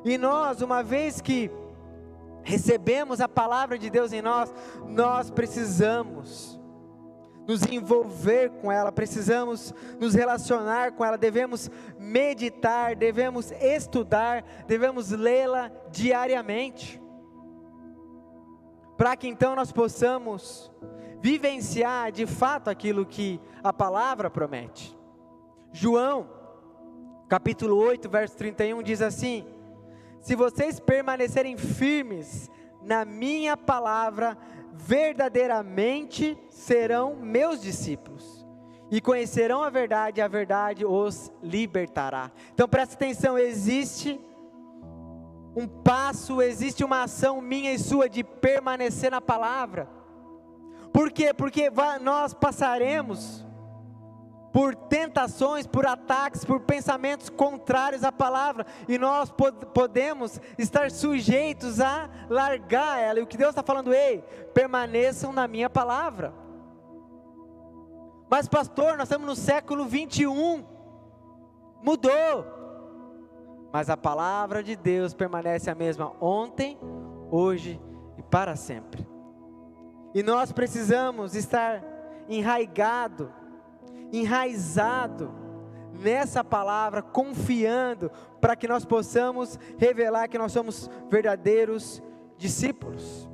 E: E nós, uma vez que recebemos a palavra de Deus em nós, nós precisamos nos envolver com ela, precisamos nos relacionar com ela, devemos meditar, devemos estudar, devemos lê-la diariamente, para que então nós possamos vivenciar de fato aquilo que a palavra promete. João, capítulo 8, verso 31 diz assim: se vocês permanecerem firmes na minha palavra, verdadeiramente serão meus discípulos, e conhecerão a verdade os libertará. Então presta atenção, existe um passo, existe uma ação minha e sua de permanecer na palavra. Por quê? Porque nós passaremos por tentações, por ataques, por pensamentos contrários à palavra, e nós podemos estar sujeitos a largar ela. E o que Deus está falando: ei, permaneçam na minha palavra. Mas pastor, nós estamos no século 21, mudou, mas a palavra de Deus permanece a mesma ontem, hoje e para sempre. E nós precisamos estar enraizado nessa palavra, confiando, para que nós possamos revelar que nós somos verdadeiros discípulos.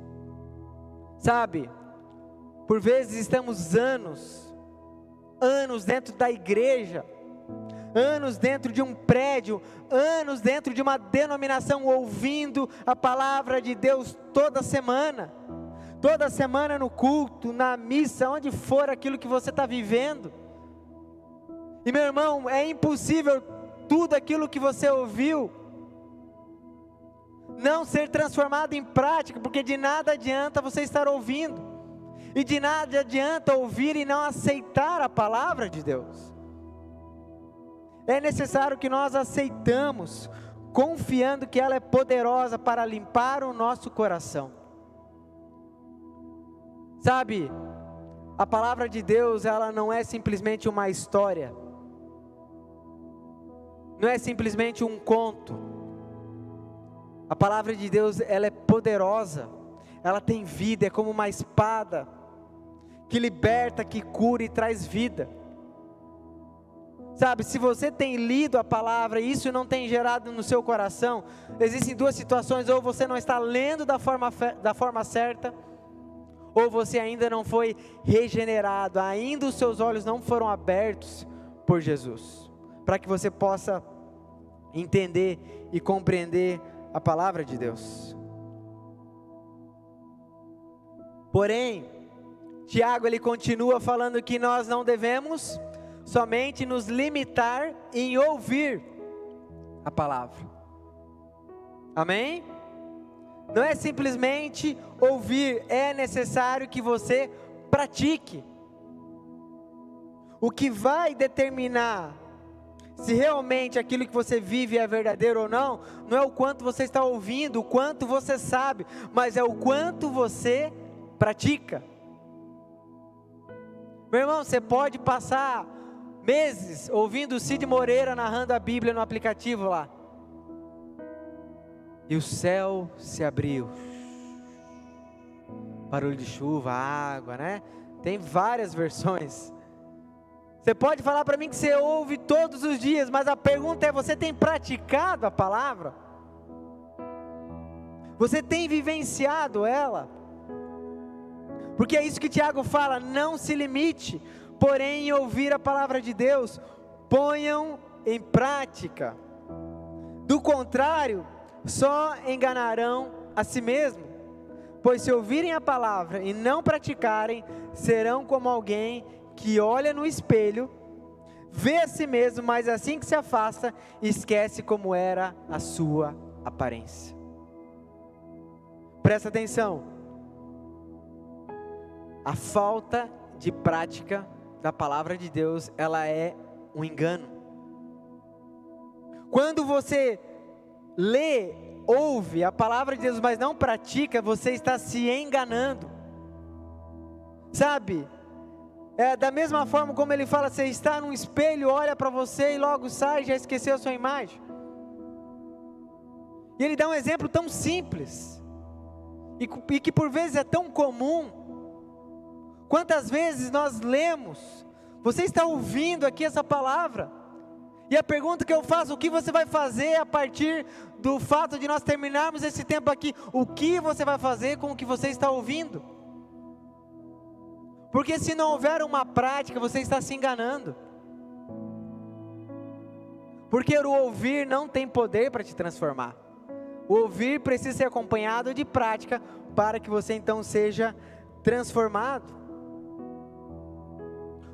E: Sabe, Por vezes estamos anos dentro da igreja, anos dentro de um prédio, anos dentro de uma denominação, ouvindo a palavra de Deus toda semana no culto, na missa, onde for aquilo que você está vivendo. E meu irmão, é impossível tudo aquilo que você ouviu não ser transformado em prática, porque de nada adianta você estar ouvindo, e de nada adianta ouvir e não aceitar a palavra de Deus. É necessário que nós aceitamos, confiando que ela é poderosa para limpar o nosso coração. Sabe, a palavra de Deus, ela não é simplesmente uma história, não é simplesmente um conto. A palavra de Deus, ela é poderosa, ela tem vida, é como uma espada, que liberta, que cura e traz vida. Sabe, se você tem lido a palavra e isso não tem gerado no seu coração, existem duas situações: ou você não está lendo da forma certa, ou você ainda não foi regenerado, ainda os seus olhos não foram abertos por Jesus, para que você possa entender e compreender a palavra de Deus. Porém, Tiago ele continua falando que nós não devemos somente nos limitar em ouvir a palavra. Amém? Não é simplesmente ouvir, é necessário que você pratique. O que vai determinar se realmente aquilo que você vive é verdadeiro ou não, não é o quanto você está ouvindo, o quanto você sabe, mas é o quanto você pratica. Meu irmão, você pode passar meses ouvindo o Cid Moreira narrando a Bíblia no aplicativo lá, e o céu se abriu, barulho de chuva, água, né? Tem várias versões. Você pode falar para mim que você ouve todos os dias, mas a pergunta é: você tem praticado a palavra? Você tem vivenciado ela? Porque é isso que Tiago fala: não se limite, porém, em ouvir a palavra de Deus, ponham em prática. Do contrário, só enganarão a si mesmo. Pois se ouvirem a palavra e não praticarem, serão como alguém que olha no espelho, vê a si mesmo, mas assim que se afasta, esquece como era a sua aparência. Presta atenção. A falta de prática da palavra de Deus, ela é um engano. Quando você lê, ouve a palavra de Deus, mas não pratica, você está se enganando. Sabe? É da mesma forma como ele fala: você está num espelho, olha para você e logo sai, já esqueceu a sua imagem. E ele dá um exemplo tão simples, e que por vezes é tão comum. Quantas vezes nós lemos, você está ouvindo aqui essa palavra, e a pergunta que eu faço: o que você vai fazer a partir do fato de nós terminarmos esse tempo aqui? O que você vai fazer com o que você está ouvindo? Porque se não houver uma prática, você está se enganando. Porque o ouvir não tem poder para te transformar. O ouvir precisa ser acompanhado de prática, para que você então seja transformado.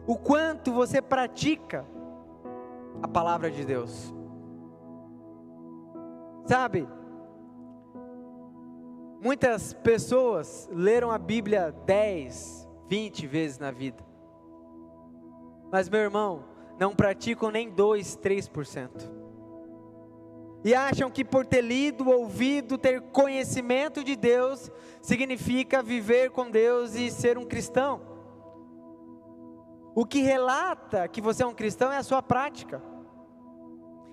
E: O quanto você pratica a palavra de Deus. Sabe, muitas pessoas leram a Bíblia 10, 20 vezes na vida, mas meu irmão, não praticam nem 2, 3%, e acham que por ter lido, ouvido, ter conhecimento de Deus, significa viver com Deus e ser um cristão. O que relata que você é um cristão é a sua prática,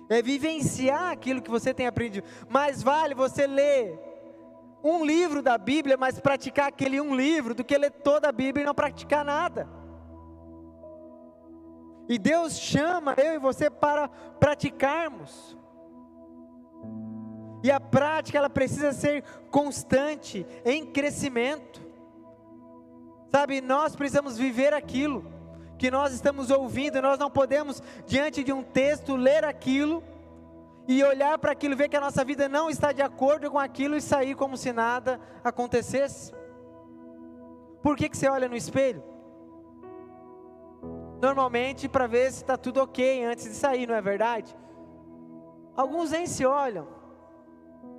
E: é vivenciar aquilo que você tem aprendido. Mais vale você ler um livro da Bíblia, mas praticar aquele um livro, do que ler toda a Bíblia e não praticar nada. E Deus chama eu e você para praticarmos. E a prática, ela precisa ser constante, em crescimento. Sabe, nós precisamos viver aquilo que nós estamos ouvindo. Nós não podemos, diante de um texto, ler aquilo e olhar para aquilo, ver que a nossa vida não está de acordo com aquilo e sair como se nada acontecesse. Por que você olha no espelho? Normalmente para ver se está tudo ok antes de sair, não é verdade? Alguns nem se olham,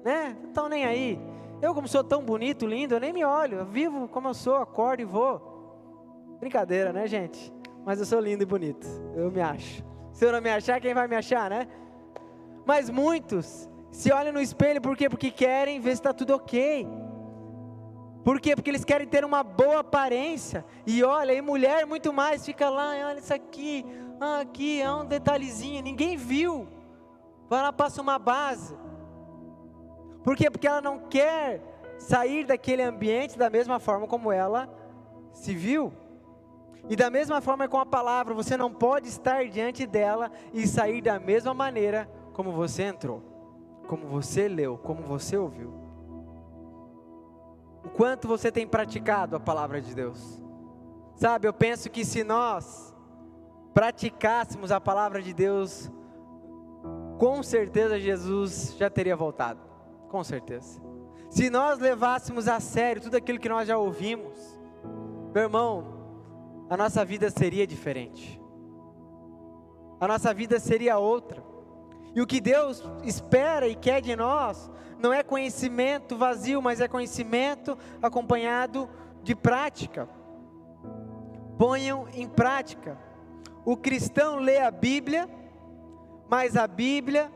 E: né? Não estão nem aí. Eu, como sou tão bonito, lindo, eu nem me olho. Eu vivo como eu sou, acordo e vou. Brincadeira, né, gente? Mas eu sou lindo e bonito, eu me acho. Se eu não me achar, quem vai me achar, né? Mas muitos se olham no espelho, por quê? Porque querem ver se está tudo ok. Por quê? Porque eles querem ter uma boa aparência. E olha, e mulher muito mais, fica lá, olha isso aqui, aqui é um detalhezinho, ninguém viu. Vai lá, passa uma base. Por quê? Porque ela não quer sair daquele ambiente da mesma forma como ela se viu. E da mesma forma com a palavra, você não pode estar diante dela e sair da mesma maneira como você entrou, como você leu, como você ouviu. O quanto você tem praticado a palavra de Deus? Sabe, eu penso que se nós praticássemos a palavra de Deus, com certeza Jesus já teria voltado, com certeza. Se nós levássemos a sério tudo aquilo que nós já ouvimos, meu irmão, a nossa vida seria diferente, a nossa vida seria outra. E o que Deus espera e quer de nós, não é conhecimento vazio, mas é conhecimento acompanhado de prática. Ponham em prática. O cristão lê a Bíblia, mas a Bíblia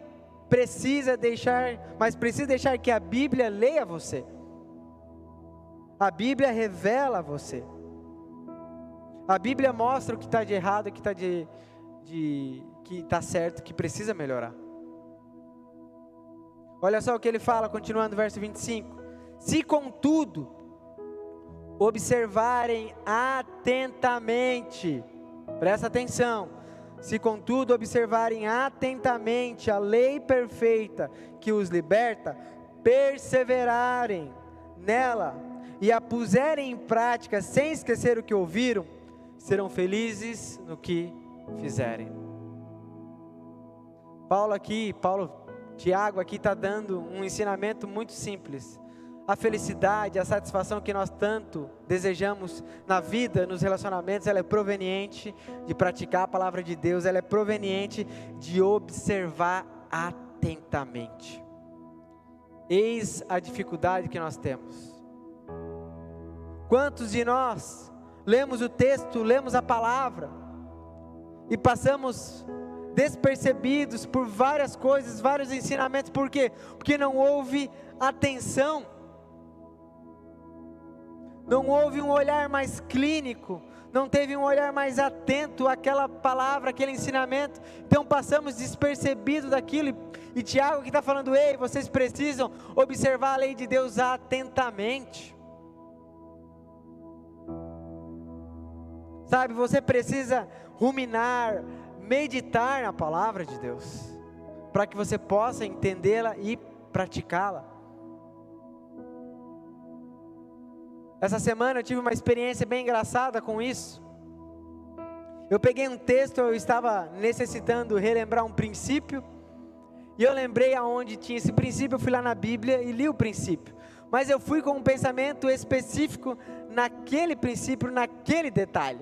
E: precisa deixar que a Bíblia leia você. A Bíblia revela você. A Bíblia mostra o que está de errado, o que está que está certo, que precisa melhorar. Olha só o que ele fala, continuando o verso 25. Se contudo observarem atentamente, presta atenção, se contudo observarem atentamente a lei perfeita que os liberta, perseverarem nela e a puserem em prática sem esquecer o que ouviram, serão felizes no que fizerem. Tiago aqui está dando um ensinamento muito simples. A felicidade, a satisfação que nós tanto desejamos na vida, nos relacionamentos, ela é proveniente de praticar a palavra de Deus, ela é proveniente de observar atentamente. Eis a dificuldade que nós temos. Quantos de nós lemos o texto, lemos a palavra e passamos despercebidos por várias coisas, vários ensinamentos? Por quê? Porque não houve atenção, não houve um olhar mais clínico, não teve um olhar mais atento àquela palavra, aquele ensinamento. Então passamos despercebidos daquilo, e Tiago que está falando, ei, vocês precisam observar a lei de Deus atentamente. Sabe, você precisa ruminar, meditar na palavra de Deus, para que você possa entendê-la e praticá-la. Essa semana eu tive uma experiência bem engraçada com isso. Eu peguei um texto, eu estava necessitando relembrar um princípio, e eu lembrei aonde tinha esse princípio, eu fui lá na Bíblia e li o princípio, mas eu fui com um pensamento específico naquele princípio, naquele detalhe.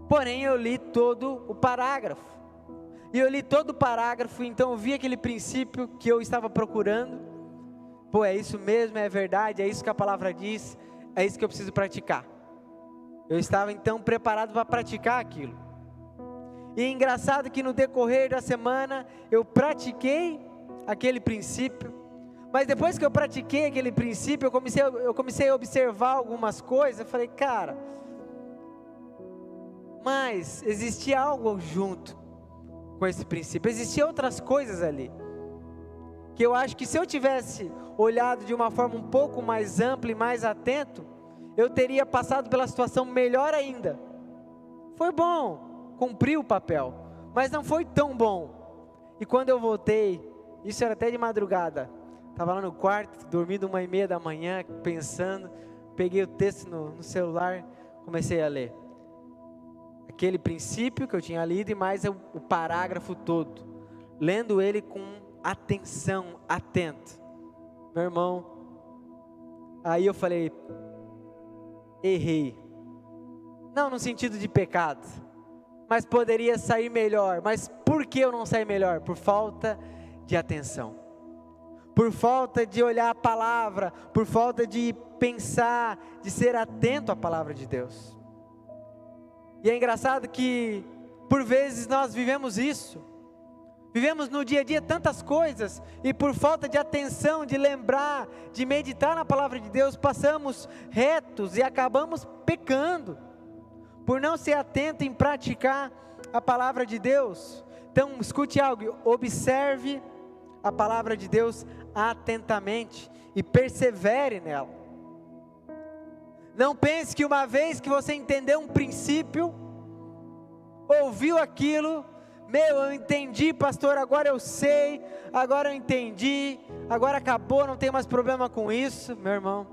E: Porém eu li todo o parágrafo, e eu li todo o parágrafo, então eu vi aquele princípio que eu estava procurando. Pô, é isso mesmo, é verdade, é isso que a palavra diz, é isso que eu preciso praticar. Eu estava então preparado para praticar aquilo. E é engraçado que no decorrer da semana eu pratiquei aquele princípio, mas depois que eu pratiquei aquele princípio, eu comecei a observar algumas coisas. Eu falei, cara, mas existia algo junto com esse princípio, existiam outras coisas ali, que eu acho que se eu tivesse olhado de uma forma um pouco mais ampla e mais atento, eu teria passado pela situação melhor ainda. Foi bom, cumpri o papel, mas não foi tão bom. E quando eu voltei, isso era até de madrugada, estava lá no quarto, dormindo 1h30 da manhã, pensando, peguei o texto no celular, comecei a ler. Aquele princípio que eu tinha lido e mais o parágrafo todo. Lendo ele com atenção, atento. Meu irmão, aí eu falei, errei. Não no sentido de pecado, mas poderia sair melhor. Mas por que eu não saí melhor? Por falta de atenção. Por falta de olhar a palavra, por falta de pensar, de ser atento à palavra de Deus. E é engraçado que, por vezes, nós vivemos isso. Vivemos no dia a dia tantas coisas, e por falta de atenção, de lembrar, de meditar na palavra de Deus, passamos retos e acabamos pecando, por não ser atento em praticar a palavra de Deus. Então, escute algo, observe a palavra de Deus atentamente e persevere nela. Não pense que uma vez que você entendeu um princípio, ouviu aquilo, eu entendi, pastor, agora eu sei, agora eu entendi, agora acabou, não tenho mais problema com isso, meu irmão.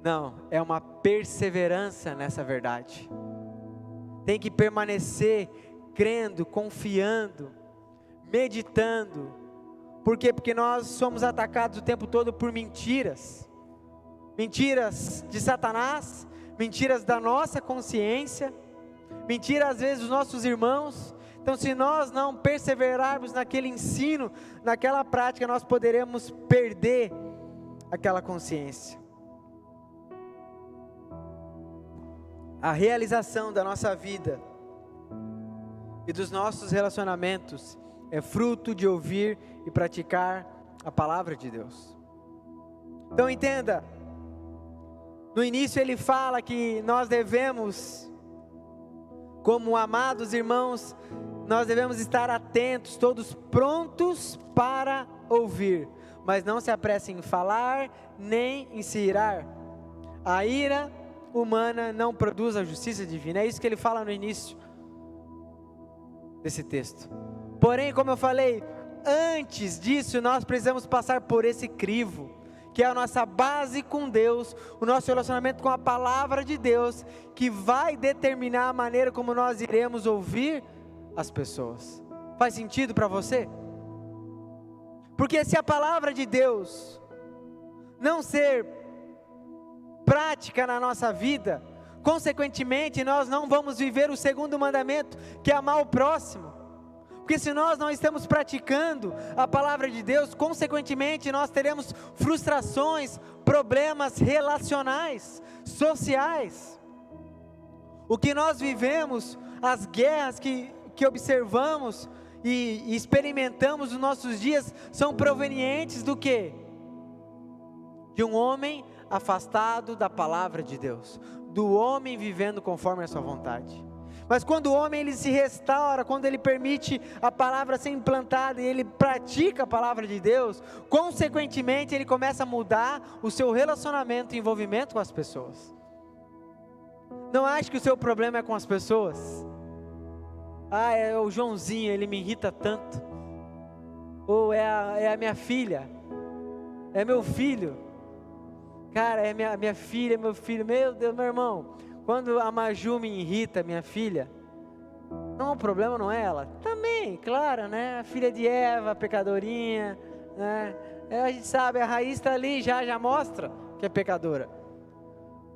E: Não, é uma perseverança nessa verdade. Tem que permanecer crendo, confiando, meditando. Por quê? Porque nós somos atacados o tempo todo por mentiras. Mentiras de Satanás, mentiras da nossa consciência, mentiras às vezes dos nossos irmãos. Então, se nós não perseverarmos naquele ensino, naquela prática, nós poderemos perder aquela consciência. A realização da nossa vida e dos nossos relacionamentos é fruto de ouvir e praticar a palavra de Deus. Então entenda, no início ele fala que nós devemos, como amados irmãos, nós devemos estar atentos, todos prontos para ouvir, mas não se apressem em falar, nem em se irar. A ira humana não produz a justiça divina, é isso que ele fala no início desse texto. Porém, como eu falei, antes disso nós precisamos passar por esse crivo, que é a nossa base com Deus, o nosso relacionamento com a palavra de Deus, que vai determinar a maneira como nós iremos ouvir as pessoas. Faz sentido para você? Porque se a palavra de Deus não ser prática na nossa vida, consequentemente nós não vamos viver o segundo mandamento, que é amar o próximo. Porque se nós não estamos praticando a palavra de Deus, consequentemente nós teremos frustrações, problemas relacionais, sociais. O que nós vivemos, as guerras que observamos e experimentamos nos nossos dias, são provenientes do quê? De um homem afastado da palavra de Deus, do homem vivendo conforme a sua vontade. Mas quando o homem ele se restaura, quando ele permite a palavra ser implantada e ele pratica a palavra de Deus, consequentemente ele começa a mudar o seu relacionamento e envolvimento com as pessoas. Não ache que o seu problema é com as pessoas. Ah, é o Joãozinho, ele me irrita tanto. Ou é a minha filha, é meu filho. Cara, é minha filha, meu filho. Meu Deus, meu irmão, quando a Maju me irrita, minha filha, não, o problema não é ela. Também, claro, né? A filha de Eva, pecadourinha, né? A gente sabe, a raiz está ali, já mostra que é pecadora.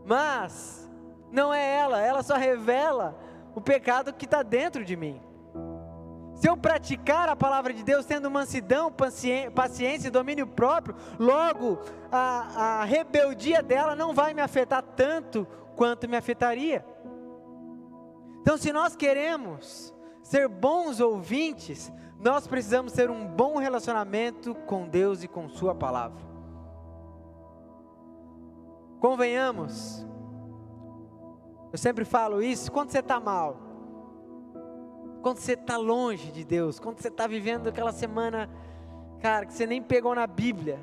E: Mas não é ela só revela o pecado que está dentro de mim. Se eu praticar a palavra de Deus tendo mansidão, paciência e domínio próprio, logo a rebeldia dela não vai me afetar tanto quanto me afetaria. Então, se nós queremos ser bons ouvintes, nós precisamos ter um bom relacionamento com Deus e com sua palavra. Convenhamos, eu sempre falo isso, quando você está mal, quando você está longe de Deus, quando você está vivendo aquela semana, cara, que você nem pegou na Bíblia,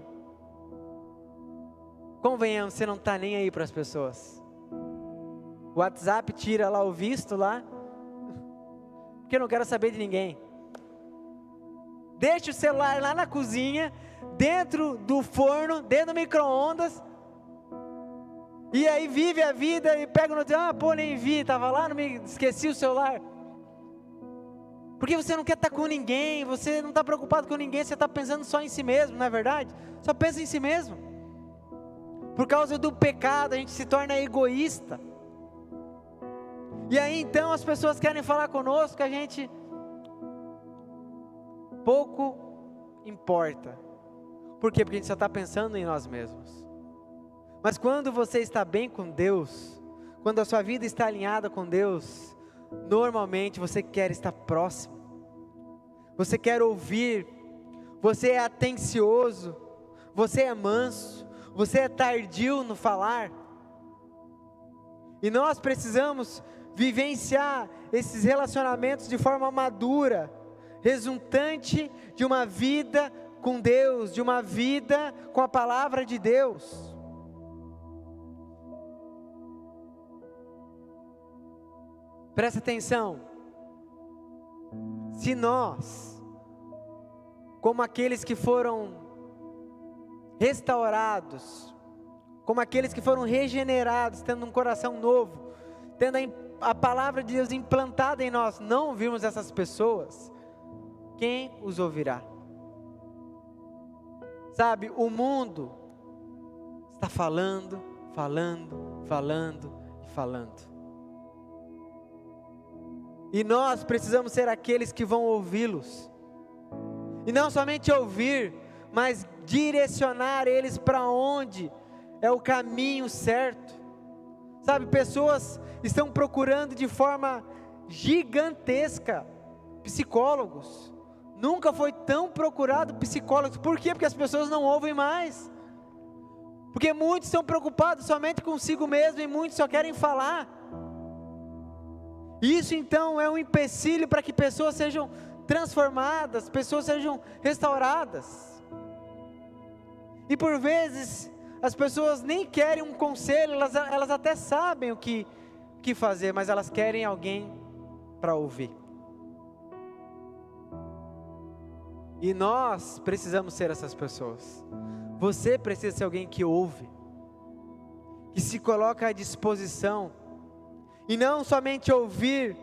E: convenhamos, você não está nem aí para as pessoas. O WhatsApp tira lá o visto lá, porque eu não quero saber de ninguém. Deixa o celular lá na cozinha, dentro do forno, dentro do micro-ondas, E aí vive a vida e pega no tempo, pô, nem vi, estava lá, não me esqueci o celular. Porque você não quer estar com ninguém, você não está preocupado com ninguém, você está pensando só em si mesmo, não é verdade? Só pensa em si mesmo. Por causa do pecado, a gente se torna egoísta. E aí então as pessoas querem falar conosco, a gente pouco importa. Por quê? Porque a gente só está pensando em nós mesmos. Mas quando você está bem com Deus, quando a sua vida está alinhada com Deus, normalmente você quer estar próximo, você quer ouvir, você é atencioso, você é manso, você é tardio no falar. E nós precisamos vivenciar esses relacionamentos de forma madura, resultante de uma vida com Deus, de uma vida com a palavra de Deus. Presta atenção, se nós, como aqueles que foram restaurados, como aqueles que foram regenerados, tendo um coração novo, tendo a palavra de Deus implantada em nós, não ouvirmos essas pessoas, quem os ouvirá? Sabe, o mundo está falando. E nós precisamos ser aqueles que vão ouvi-los. E não somente ouvir, mas direcionar eles para onde é o caminho certo. Sabe, pessoas estão procurando de forma gigantesca psicólogos. Nunca foi tão procurado psicólogos. Por quê? Porque as pessoas não ouvem mais. Porque muitos estão preocupados somente consigo mesmo e muitos só querem falar. Isso então é um empecilho para que pessoas sejam transformadas, pessoas sejam restauradas. E por vezes as pessoas nem querem um conselho, elas até sabem o que fazer, mas elas querem alguém para ouvir. E nós precisamos ser essas pessoas. Você precisa ser alguém que ouve, que se coloca à disposição. E não somente ouvir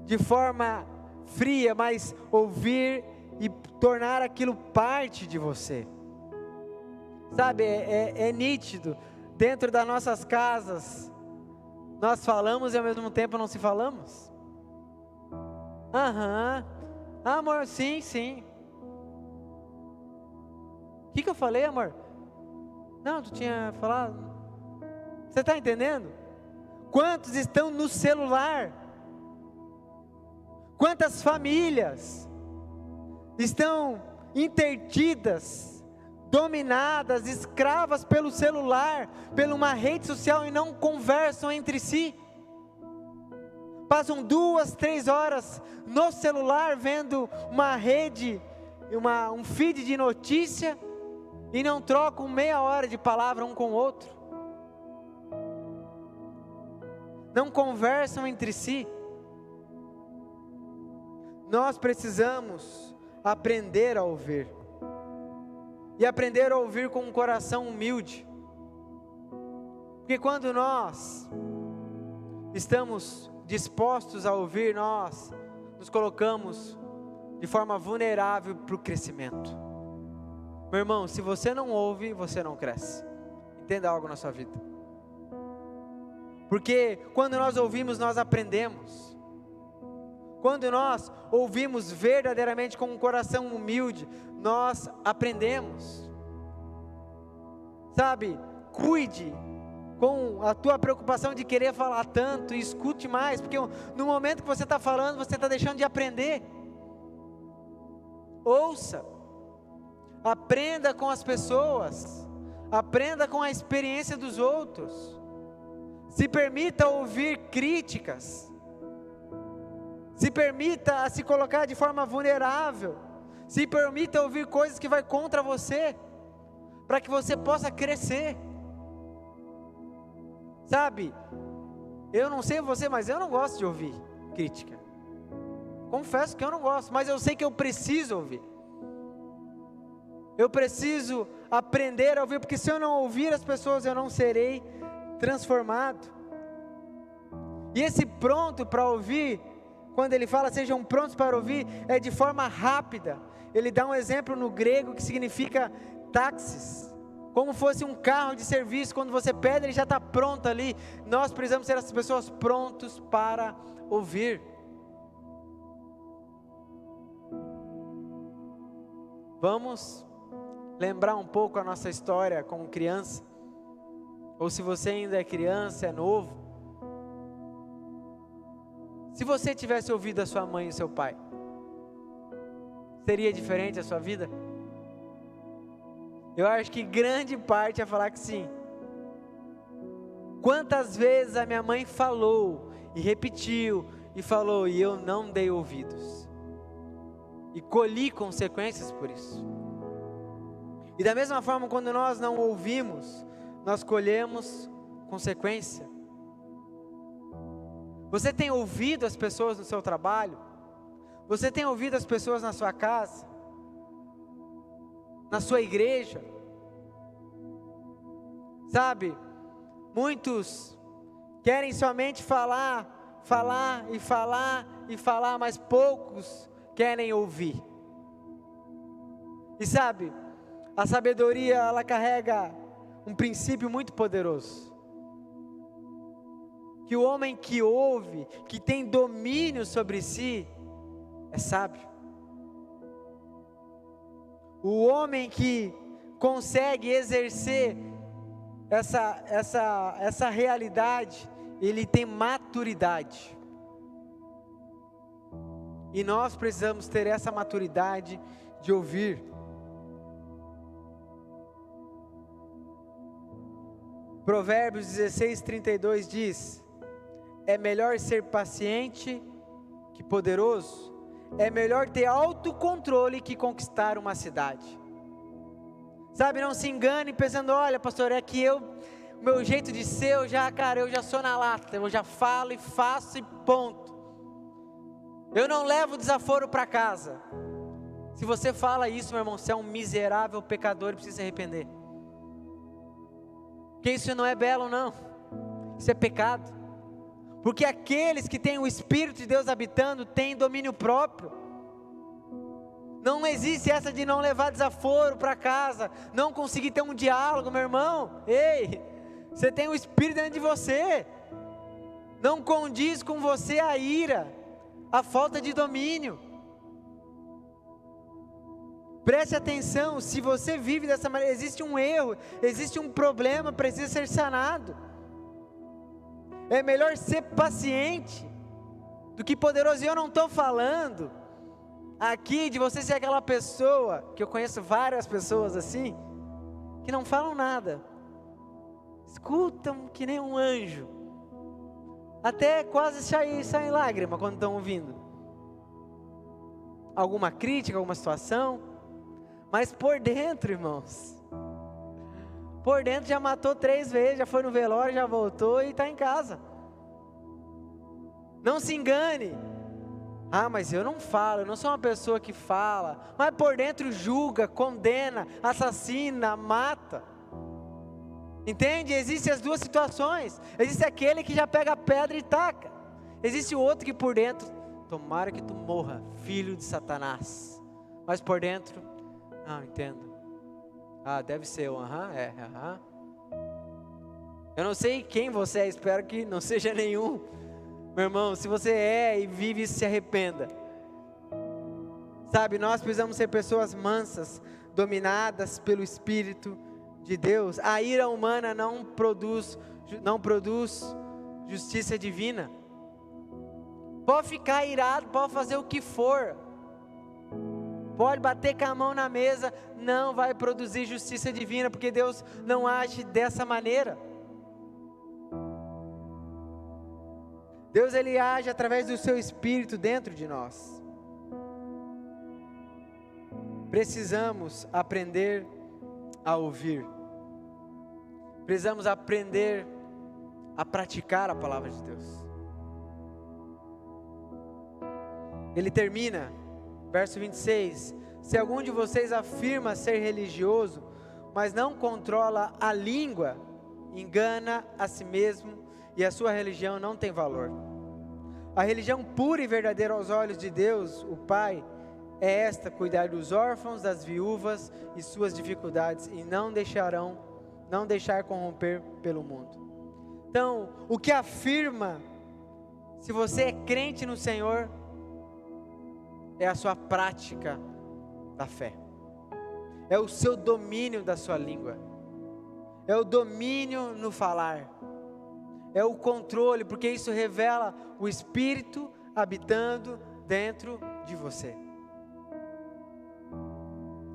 E: de forma fria, mas ouvir e tornar aquilo parte de você. Sabe, é nítido, dentro das nossas casas, nós falamos e ao mesmo tempo não se falamos. Amor, sim. O que eu falei, amor? Não, tu tinha falado. Você está entendendo? Quantos estão no celular? Quantas famílias estão intertidas, dominadas, escravas pelo celular, pela uma rede social e não conversam entre si? Passam 2, 3 horas no celular vendo uma rede, um feed de notícia e não trocam meia hora de palavra um com o outro. Não conversam entre si. Nós precisamos aprender a ouvir. E aprender a ouvir com um coração humilde. Porque quando nós estamos dispostos a ouvir, nós nos colocamos de forma vulnerável para o crescimento. Meu irmão, se você não ouve, você não cresce. Entenda algo na sua vida. Porque quando nós ouvimos, nós aprendemos. Quando nós ouvimos verdadeiramente com um coração humilde, nós aprendemos. Sabe, cuide com a tua preocupação de querer falar tanto, e escute mais, porque no momento que você está falando, você está deixando de aprender. Ouça, aprenda com as pessoas, aprenda com a experiência dos outros. Se permita ouvir críticas, se permita se colocar de forma vulnerável, se permita ouvir coisas que vai contra você, para que você possa crescer. Sabe, eu não sei você, mas eu não gosto de ouvir crítica. Confesso que eu não gosto, mas eu sei que eu preciso ouvir. Eu preciso aprender a ouvir, porque se eu não ouvir as pessoas, eu não serei transformado. E esse pronto para ouvir, quando ele fala sejam prontos para ouvir, é de forma rápida. Ele dá um exemplo no grego que significa táxis, como fosse um carro de serviço. Quando você pede, ele já está pronto ali. Nós precisamos ser essas pessoas prontos para ouvir. Vamos lembrar um pouco a nossa história como criança, ou se você ainda é criança, é novo. Se você tivesse ouvido a sua mãe e o seu pai, seria diferente a sua vida? Eu acho que grande parte ia falar que sim. Quantas vezes a minha mãe falou e repetiu e falou e eu não dei ouvidos e colhi consequências por isso. E da mesma forma, quando nós não ouvimos, nós colhemos consequência. Você tem ouvido as pessoas no seu trabalho? Você tem ouvido as pessoas na sua casa? Na sua igreja? Sabe, muitos querem somente falar, mas poucos querem ouvir. E sabe, a sabedoria, ela carrega um princípio muito poderoso. Que o homem que ouve, que tem domínio sobre si, é sábio. O homem que consegue exercer essa realidade, ele tem maturidade. E nós precisamos ter essa maturidade de ouvir. Provérbios 16:32 diz: é melhor ser paciente que poderoso, é melhor ter autocontrole que conquistar uma cidade. Sabe, não se engane pensando, olha pastor, é que o meu jeito de ser, eu já sou na lata, eu já falo e faço e ponto. Eu não levo desaforo para casa. Se você fala isso, meu irmão, você é um miserável pecador e precisa se arrepender. Porque isso não é belo não, isso é pecado. Porque aqueles que têm o Espírito de Deus habitando, têm domínio próprio. Não existe essa de não levar desaforo para casa, não conseguir ter um diálogo, meu irmão. Ei, você tem o Espírito dentro de você. Não condiz com você a ira, a falta de domínio. Preste atenção, se você vive dessa maneira, existe um erro, existe um problema, precisa ser sanado. É melhor ser paciente do que poderoso. E eu não estou falando aqui de você ser aquela pessoa, que eu conheço várias pessoas assim, que não falam nada, escutam que nem um anjo, até quase saem lágrimas quando estão ouvindo alguma crítica, alguma situação, mas por dentro, irmãos, por dentro já matou 3 vezes, já foi no velório, já voltou e está em casa. Não se engane. Ah, mas eu não falo, eu não sou uma pessoa que fala. Mas por dentro julga, condena, assassina, mata. Entende? Existem as duas situações. Existe aquele que já pega a pedra e taca. Existe o outro que por dentro, tomara que tu morra, filho de Satanás. Mas por dentro, não, entendo. Ah, deve ser eu, Eu não sei quem você é, espero que não seja nenhum. Meu irmão, se você é e vive isso, se arrependa. Sabe, nós precisamos ser pessoas mansas, dominadas pelo Espírito de Deus. A ira humana não produz justiça divina. Pode ficar irado, pode fazer o que for. Pode bater com a mão na mesa, não vai produzir justiça divina, porque Deus não age dessa maneira. Deus, Ele age através do seu Espírito dentro de nós. Precisamos aprender a ouvir. Precisamos aprender a praticar a palavra de Deus. Ele termina, verso 26, se algum de vocês afirma ser religioso, mas não controla a língua, engana a si mesmo e a sua religião não tem valor. A religião pura e verdadeira aos olhos de Deus, o Pai, é esta: cuidar dos órfãos, das viúvas e suas dificuldades, e não deixar corromper pelo mundo. Então, o que afirma se você é crente no Senhor é a sua prática da fé, é o seu domínio da sua língua, é o domínio no falar, é o controle, porque isso revela o Espírito habitando dentro de você.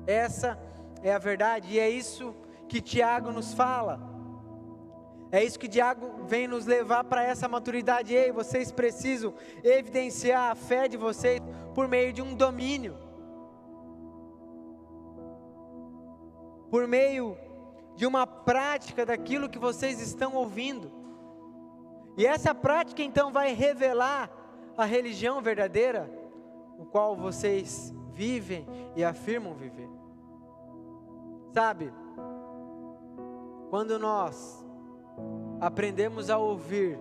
E: Essa é a verdade, e é isso que Tiago nos fala. É isso que Tiago vem nos levar para essa maturidade. Ei, vocês precisam evidenciar a fé de vocês por meio de um domínio, por meio de uma prática daquilo que vocês estão ouvindo. E essa prática então vai revelar a religião verdadeira, o qual vocês vivem e afirmam viver. Sabe, quando nós aprendemos a ouvir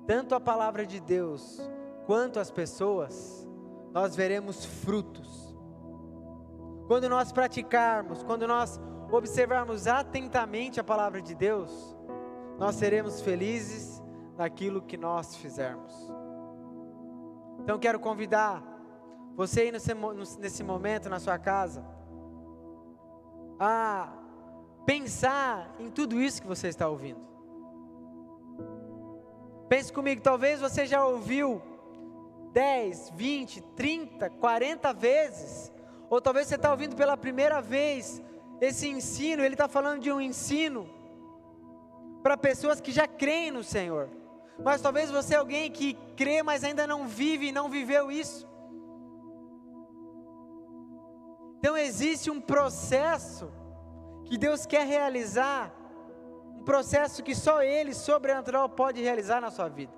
E: tanto a palavra de Deus quanto as pessoas, nós veremos frutos. Quando nós praticarmos, quando nós observarmos atentamente a palavra de Deus, nós seremos felizes naquilo que nós fizermos. Então quero convidar você aí nesse momento na sua casa a pensar em tudo isso que você está ouvindo. Pense comigo, talvez você já ouviu 10, 20, 30, 40 vezes, ou talvez você está ouvindo pela primeira vez esse ensino. Ele está falando de um ensino para pessoas que já creem no Senhor, mas talvez você é alguém que crê, mas ainda não vive e não viveu isso. Então existe um processo que Deus quer realizar, um processo que só Ele, sobrenatural, pode realizar na sua vida,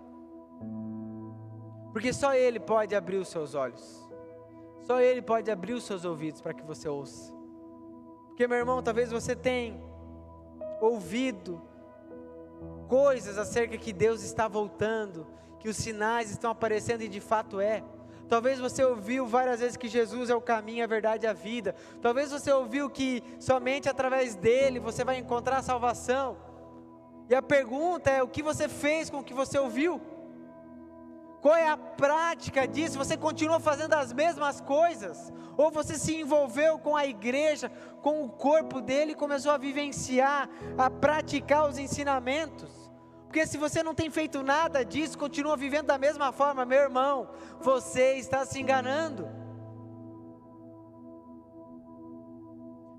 E: porque só Ele pode abrir os seus olhos, só Ele pode abrir os seus ouvidos para que você ouça. Porque, meu irmão, talvez você tenha ouvido coisas acerca que Deus está voltando, que os sinais estão aparecendo, e de fato é. Talvez você ouviu várias vezes que Jesus é o caminho, a verdade e a vida. Talvez você ouviu que somente através dele você vai encontrar a salvação. E a pergunta é: o que você fez com o que você ouviu? Qual é a prática disso? Você continua fazendo as mesmas coisas? Ou você se envolveu com a igreja, com o corpo dele, e começou a vivenciar, a praticar os ensinamentos? Porque se você não tem feito nada disso, continua vivendo da mesma forma, meu irmão, você está se enganando.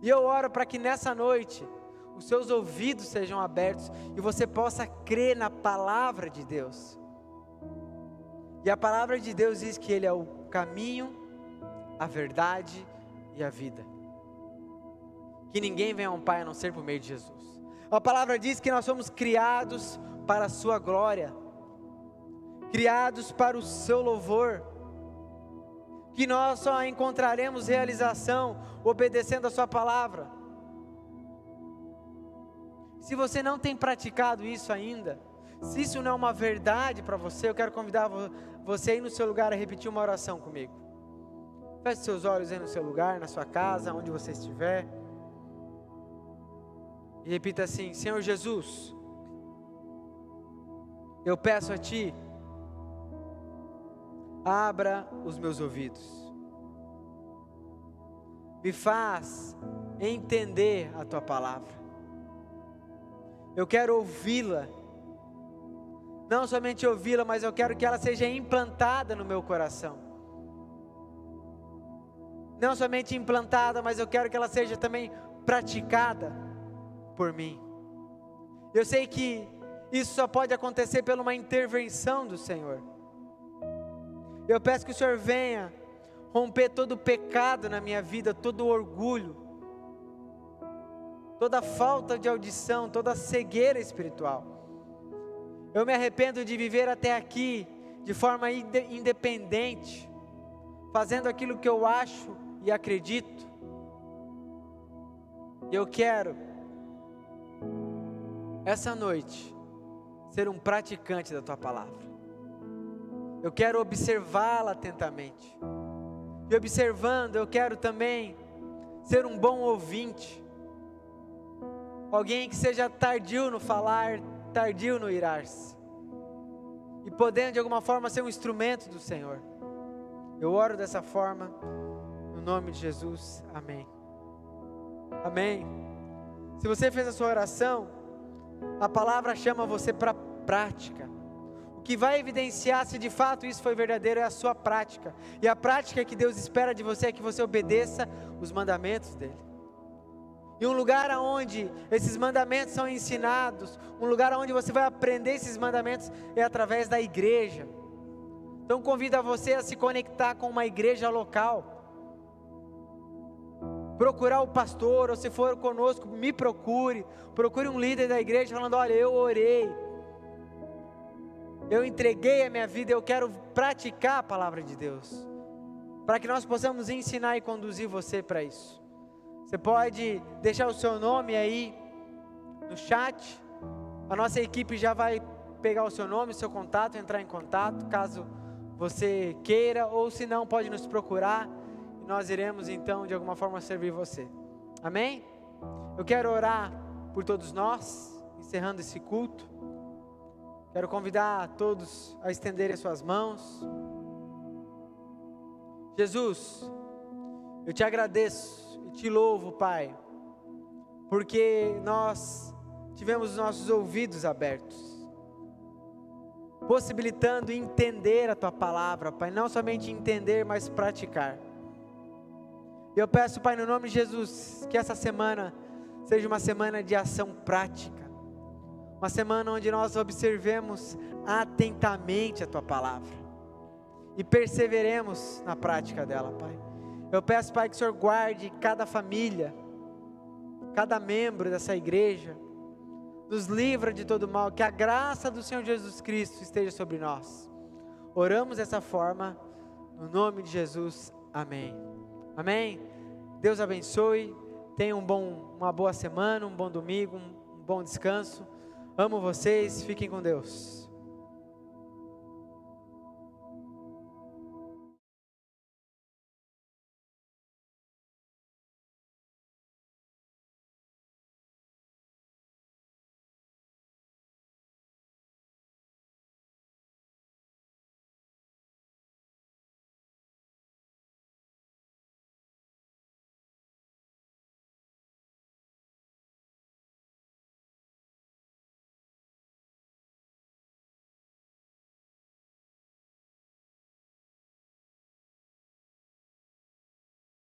E: E eu oro para que nessa noite os seus ouvidos sejam abertos e você possa crer na palavra de Deus. E a palavra de Deus diz que Ele é o caminho, a verdade e a vida. Que ninguém vem a um Pai a não ser por meio de Jesus. A palavra diz que nós somos criados para a sua glória, criados para o seu louvor, que nós só encontraremos realização obedecendo a sua palavra. Se você não tem praticado isso ainda, se isso não é uma verdade para você, eu quero convidar você aí no seu lugar a repetir uma oração comigo. Feche seus olhos aí no seu lugar, na sua casa, onde você estiver, e repita assim: Senhor Jesus, eu peço a Ti, abra os meus ouvidos, me faz entender a Tua palavra. Eu quero ouvi-la, não somente ouvi-la, mas eu quero que ela seja implantada no meu coração. Não somente implantada, mas eu quero que ela seja também praticada por mim. Eu sei que isso só pode acontecer por uma intervenção do Senhor. Eu peço que o Senhor venha romper todo o pecado na minha vida, todo o orgulho, toda falta de audição, toda cegueira espiritual. Eu me arrependo de viver até aqui de forma independente, fazendo aquilo que eu acho e acredito. Eu quero essa noite, ser um praticante da tua palavra. Eu quero observá-la atentamente. E observando, eu quero também ser um bom ouvinte. Alguém que seja tardio no falar, tardio no irar-se. E podendo de alguma forma ser um instrumento do Senhor. Eu oro dessa forma, no nome de Jesus, amém. Amém. Se você fez a sua oração, a palavra chama você para prática. O que vai evidenciar se de fato isso foi verdadeiro é a sua prática. E a prática que Deus espera de você é que você obedeça os mandamentos dEle. E um lugar onde esses mandamentos são ensinados, um lugar onde você vai aprender esses mandamentos é através da igreja. Então convido a você a se conectar com uma igreja local. Procurar o pastor, ou se for conosco, me procure um líder da igreja falando, olha, eu orei, eu entreguei a minha vida, eu quero praticar a palavra de Deus, para que nós possamos ensinar e conduzir você para isso. Você pode deixar o seu nome aí no chat, a nossa equipe já vai pegar o seu nome, o seu contato, entrar em contato, caso você queira, ou se não, pode nos procurar, e nós iremos então de alguma forma servir você, amém? Eu quero orar por todos nós, encerrando esse culto. Quero convidar todos a estenderem suas mãos. Jesus, eu te agradeço e te louvo, Pai, porque nós tivemos os nossos ouvidos abertos, possibilitando entender a Tua palavra, Pai, não somente entender, mas praticar. Eu peço, Pai, no nome de Jesus, que essa semana seja uma semana de ação prática, uma semana onde nós observemos atentamente a Tua palavra e perseveremos na prática dela, Pai. Eu peço, Pai, que o Senhor guarde cada família, cada membro dessa igreja, nos livra de todo mal, que a graça do Senhor Jesus Cristo esteja sobre nós. Oramos dessa forma, no nome de Jesus, amém. Amém? Deus abençoe, tenha uma boa semana, um bom domingo, um bom descanso. Amo vocês, fiquem com Deus.